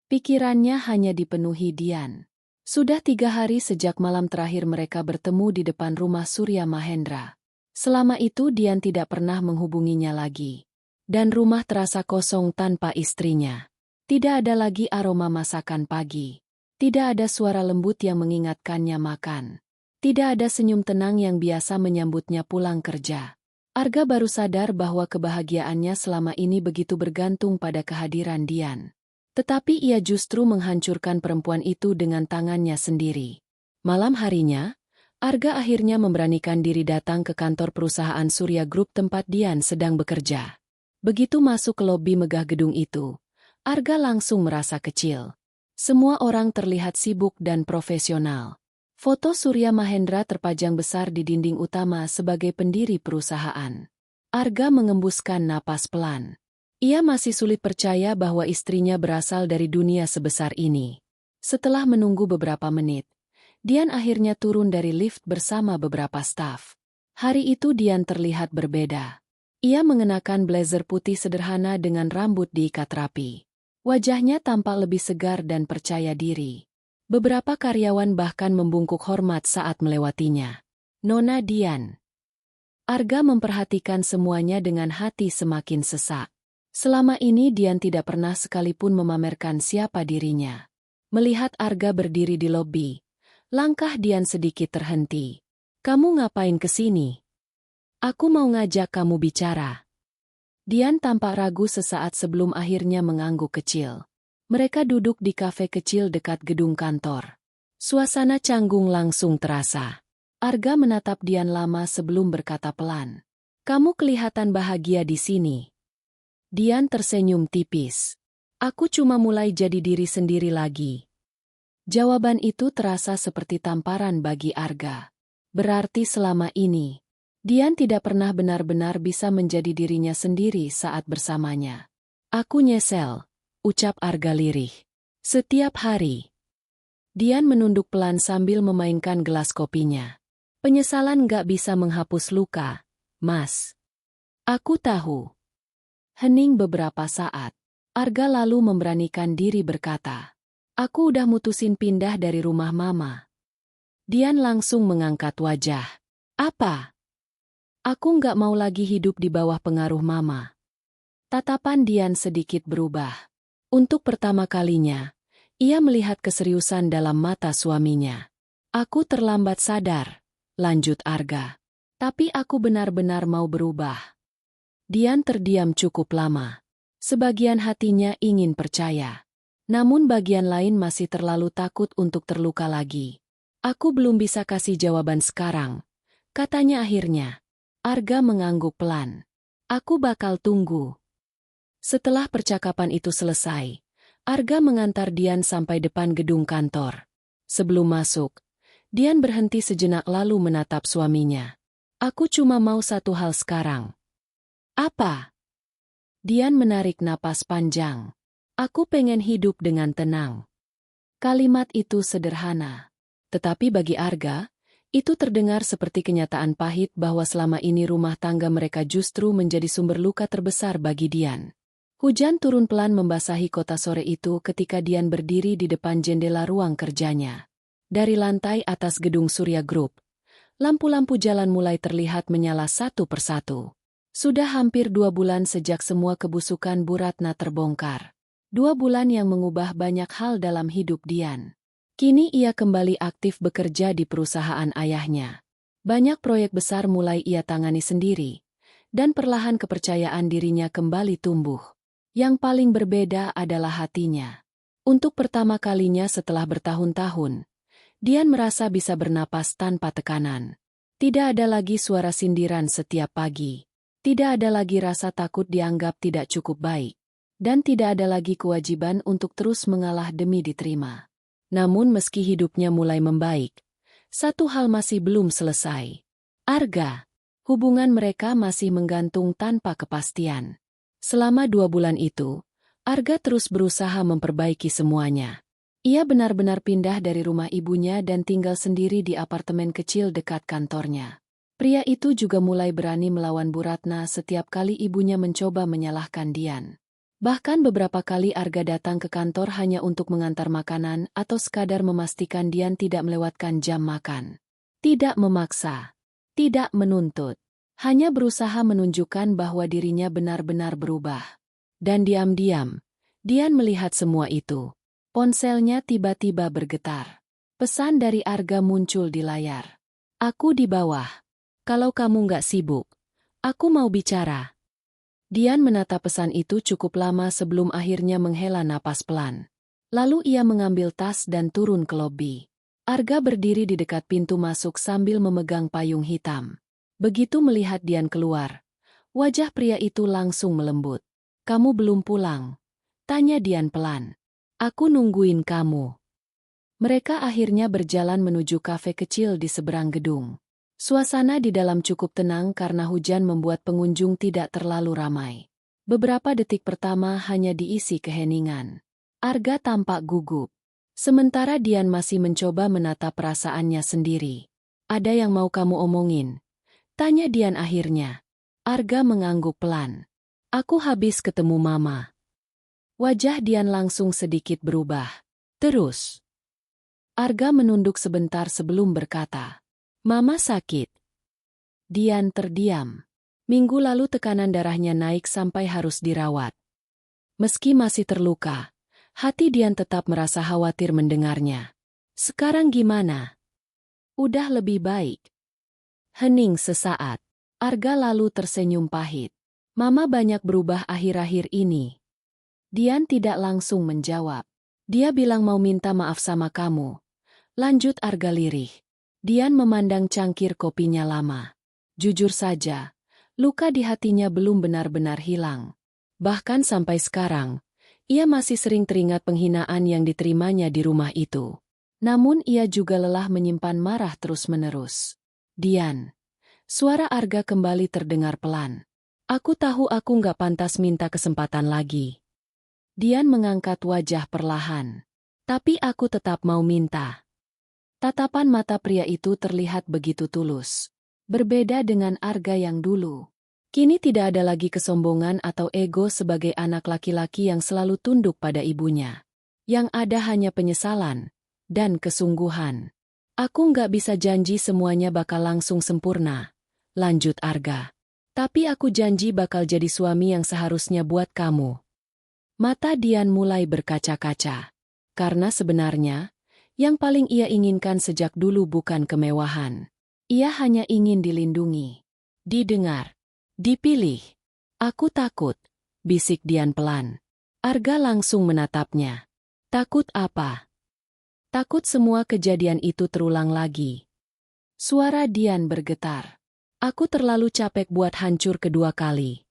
Pikirannya hanya dipenuhi Dian. Sudah 3 hari sejak malam terakhir mereka bertemu di depan rumah Surya Mahendra. Selama itu Dian tidak pernah menghubunginya lagi. Dan rumah terasa kosong tanpa istrinya. Tidak ada lagi aroma masakan pagi. Tidak ada suara lembut yang mengingatkannya makan. Tidak ada senyum tenang yang biasa menyambutnya pulang kerja. Arga baru sadar bahwa kebahagiaannya selama ini begitu bergantung pada kehadiran Dian. Tetapi ia justru menghancurkan perempuan itu dengan tangannya sendiri. Malam harinya, Arga akhirnya memberanikan diri datang ke kantor perusahaan Surya Group tempat Dian sedang bekerja. Begitu masuk ke lobi megah gedung itu, Arga langsung merasa kecil. Semua orang terlihat sibuk dan profesional. Foto Surya Mahendra terpajang besar di dinding utama sebagai pendiri perusahaan. Arga mengembuskan napas pelan. Ia masih sulit percaya bahwa istrinya berasal dari dunia sebesar ini. Setelah menunggu beberapa menit, Dian akhirnya turun dari lift bersama beberapa staf. Hari itu Dian terlihat berbeda. Ia mengenakan blazer putih sederhana dengan rambut diikat rapi. Wajahnya tampak lebih segar dan percaya diri. Beberapa karyawan bahkan membungkuk hormat saat melewatinya. "Nona Dian." Arga memperhatikan semuanya dengan hati semakin sesak. Selama ini Dian tidak pernah sekalipun memamerkan siapa dirinya. Melihat Arga berdiri di lobi, langkah Dian sedikit terhenti. "Kamu ngapain kesini?" "Aku mau ngajak kamu bicara." Dian tampak ragu sesaat sebelum akhirnya mengangguk kecil. Mereka duduk di kafe kecil dekat gedung kantor. Suasana canggung langsung terasa. Arga menatap Dian lama sebelum berkata pelan, "Kamu kelihatan bahagia di sini." Dian tersenyum tipis. "Aku cuma mulai jadi diri sendiri lagi." Jawaban itu terasa seperti tamparan bagi Arga. Berarti selama ini, Dian tidak pernah benar-benar bisa menjadi dirinya sendiri saat bersamanya. "Aku nyesel," ucap Arga lirih. "Setiap hari." Dian menunduk pelan sambil memainkan gelas kopinya. "Penyesalan gak bisa menghapus luka, Mas." "Aku tahu." Hening beberapa saat. Arga lalu memberanikan diri berkata, "Aku udah mutusin pindah dari rumah Mama." Dian langsung mengangkat wajah. "Apa?" "Aku nggak mau lagi hidup di bawah pengaruh Mama." Tatapan Dian sedikit berubah. Untuk pertama kalinya, ia melihat keseriusan dalam mata suaminya. "Aku terlambat sadar," lanjut Arga. "Tapi aku benar-benar mau berubah." Dian terdiam cukup lama. Sebagian hatinya ingin percaya. Namun bagian lain masih terlalu takut untuk terluka lagi. "Aku belum bisa kasih jawaban sekarang," katanya akhirnya. Arga mengangguk pelan. "Aku bakal tunggu." Setelah percakapan itu selesai, Arga mengantar Dian sampai depan gedung kantor. Sebelum masuk, Dian berhenti sejenak lalu menatap suaminya. "Aku cuma mau satu hal sekarang." "Apa?" Dian menarik napas panjang. "Aku pengen hidup dengan tenang." Kalimat itu sederhana. Tetapi bagi Arga, itu terdengar seperti kenyataan pahit bahwa selama ini rumah tangga mereka justru menjadi sumber luka terbesar bagi Dian. Hujan turun pelan membasahi kota sore itu ketika Dian berdiri di depan jendela ruang kerjanya. Dari lantai atas gedung Surya Group, lampu-lampu jalan mulai terlihat menyala satu persatu. Sudah hampir 2 bulan sejak semua kebusukan Bu Ratna terbongkar. 2 bulan yang mengubah banyak hal dalam hidup Dian. Kini ia kembali aktif bekerja di perusahaan ayahnya. Banyak proyek besar mulai ia tangani sendiri, dan perlahan kepercayaan dirinya kembali tumbuh. Yang paling berbeda adalah hatinya. Untuk pertama kalinya setelah bertahun-tahun, Dian merasa bisa bernapas tanpa tekanan. Tidak ada lagi suara sindiran setiap pagi. Tidak ada lagi rasa takut dianggap tidak cukup baik. Dan tidak ada lagi kewajiban untuk terus mengalah demi diterima. Namun meski hidupnya mulai membaik, satu hal masih belum selesai. Arga. Hubungan mereka masih menggantung tanpa kepastian. Selama 2 bulan itu, Arga terus berusaha memperbaiki semuanya. Ia benar-benar pindah dari rumah ibunya dan tinggal sendiri di apartemen kecil dekat kantornya. Pria itu juga mulai berani melawan Bu Ratna setiap kali ibunya mencoba menyalahkan Dian. Bahkan beberapa kali Arga datang ke kantor hanya untuk mengantar makanan atau sekadar memastikan Dian tidak melewatkan jam makan. Tidak memaksa, tidak menuntut. Hanya berusaha menunjukkan bahwa dirinya benar-benar berubah. Dan diam-diam, Dian melihat semua itu. Ponselnya tiba-tiba bergetar. Pesan dari Arga muncul di layar. Aku di bawah. Kalau kamu nggak sibuk, aku mau bicara. Dian menatap pesan itu cukup lama sebelum akhirnya menghela napas pelan. Lalu ia mengambil tas dan turun ke lobi. Arga berdiri di dekat pintu masuk sambil memegang payung hitam. Begitu melihat Dian keluar, wajah pria itu langsung melembut. Kamu belum pulang? Tanya Dian pelan. Aku nungguin kamu. Mereka akhirnya berjalan menuju kafe kecil di seberang gedung. Suasana di dalam cukup tenang karena hujan membuat pengunjung tidak terlalu ramai. Beberapa detik pertama hanya diisi keheningan. Arga tampak gugup. Sementara Dian masih mencoba menatap perasaannya sendiri. Ada yang mau kamu omongin? Tanya Dian akhirnya. Arga mengangguk pelan. Aku habis ketemu Mama. Wajah Dian langsung sedikit berubah. Terus? Arga menunduk sebentar sebelum berkata. Mama sakit. Dian terdiam. Minggu lalu tekanan darahnya naik sampai harus dirawat. Meski masih terluka, hati Dian tetap merasa khawatir mendengarnya. Sekarang gimana? Udah lebih baik. Hening sesaat. Arga lalu tersenyum pahit. Mama banyak berubah akhir-akhir ini. Dian tidak langsung menjawab. Dia bilang mau minta maaf sama kamu. Lanjut Arga lirih. Dian memandang cangkir kopinya lama. Jujur saja, luka di hatinya belum benar-benar hilang. Bahkan sampai sekarang, ia masih sering teringat penghinaan yang diterimanya di rumah itu. Namun ia juga lelah menyimpan marah terus-menerus. Dian. Suara Arga kembali terdengar pelan. Aku tahu aku nggak pantas minta kesempatan lagi. Dian mengangkat wajah perlahan. Tapi aku tetap mau minta. Tatapan mata pria itu terlihat begitu tulus. Berbeda dengan Arga yang dulu. Kini tidak ada lagi kesombongan atau ego sebagai anak laki-laki yang selalu tunduk pada ibunya. Yang ada hanya penyesalan dan kesungguhan. Aku nggak bisa janji semuanya bakal langsung sempurna, lanjut Arga. Tapi aku janji bakal jadi suami yang seharusnya buat kamu. Mata Dian mulai berkaca-kaca. Karena sebenarnya, yang paling ia inginkan sejak dulu bukan kemewahan. Ia hanya ingin dilindungi, didengar, dipilih. Aku takut, bisik Dian pelan. Arga langsung menatapnya. Takut apa? Takut semua kejadian itu terulang lagi. Suara Dian bergetar. Aku terlalu capek buat hancur kedua kali.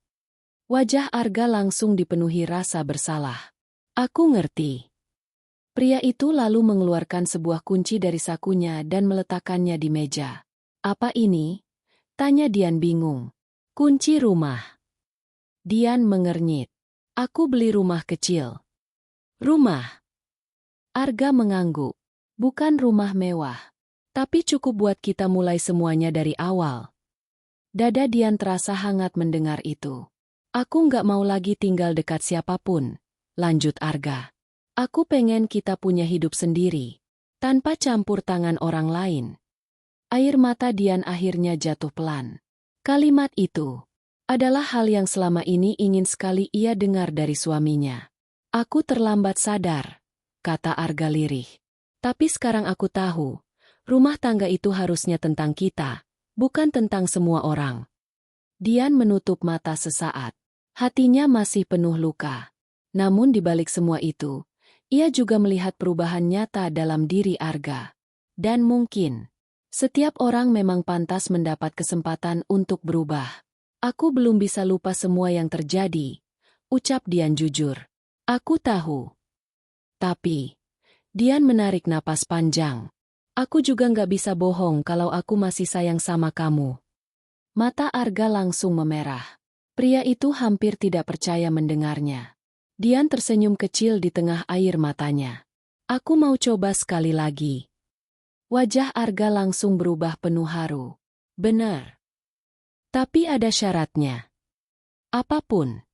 Wajah Arga langsung dipenuhi rasa bersalah. Aku ngerti. Pria itu lalu mengeluarkan sebuah kunci dari sakunya dan meletakkannya di meja. Apa ini? Tanya Dian bingung. Kunci rumah. Dian mengernyit. Aku beli rumah kecil. Rumah. Arga mengangguk. Bukan rumah mewah. Tapi cukup buat kita mulai semuanya dari awal. Dada Dian terasa hangat mendengar itu. Aku nggak mau lagi tinggal dekat siapapun, lanjut Arga. Aku pengen kita punya hidup sendiri, tanpa campur tangan orang lain. Air mata Dian akhirnya jatuh pelan. Kalimat itu adalah hal yang selama ini ingin sekali ia dengar dari suaminya. Aku terlambat sadar, kata Arga lirih. Tapi sekarang aku tahu, rumah tangga itu harusnya tentang kita, bukan tentang semua orang. Dian menutup mata sesaat. Hatinya masih penuh luka. Namun di balik semua itu, ia juga melihat perubahan nyata dalam diri Arga. Dan mungkin setiap orang memang pantas mendapat kesempatan untuk berubah. Aku belum bisa lupa semua yang terjadi, ucap Dian jujur. Aku tahu. Tapi, Dian menarik napas panjang. Aku juga nggak bisa bohong kalau aku masih sayang sama kamu. Mata Arga langsung memerah. Pria itu hampir tidak percaya mendengarnya. Dian tersenyum kecil di tengah air matanya. Aku mau coba sekali lagi. Wajah Arga langsung berubah penuh haru. Benar. Tapi ada syaratnya. Apapun.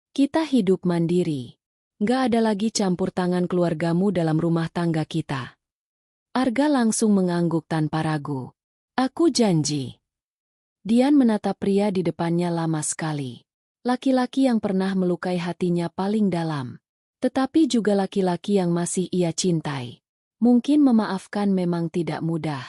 Kita hidup mandiri. Nggak ada lagi campur tangan keluargamu dalam rumah tangga kita. Arga langsung mengangguk tanpa ragu. Aku janji. Dian menatap pria di depannya lama sekali. Laki-laki yang pernah melukai hatinya paling dalam. Tetapi juga laki-laki yang masih ia cintai. Mungkin memaafkan memang tidak mudah.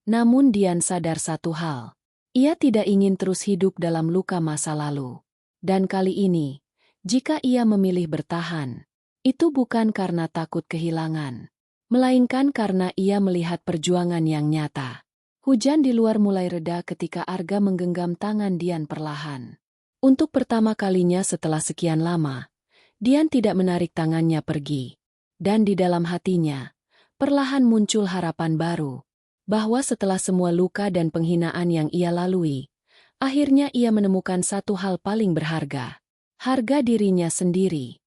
Namun Dian sadar satu hal. Ia tidak ingin terus hidup dalam luka masa lalu. Dan kali ini, jika ia memilih bertahan, itu bukan karena takut kehilangan, melainkan karena ia melihat perjuangan yang nyata. Hujan di luar mulai reda ketika Arga menggenggam tangan Dian perlahan. Untuk pertama kalinya setelah sekian lama, Dian tidak menarik tangannya pergi. Dan di dalam hatinya, perlahan muncul harapan baru, bahwa setelah semua luka dan penghinaan yang ia lalui, akhirnya ia menemukan satu hal paling berharga, harga dirinya sendiri.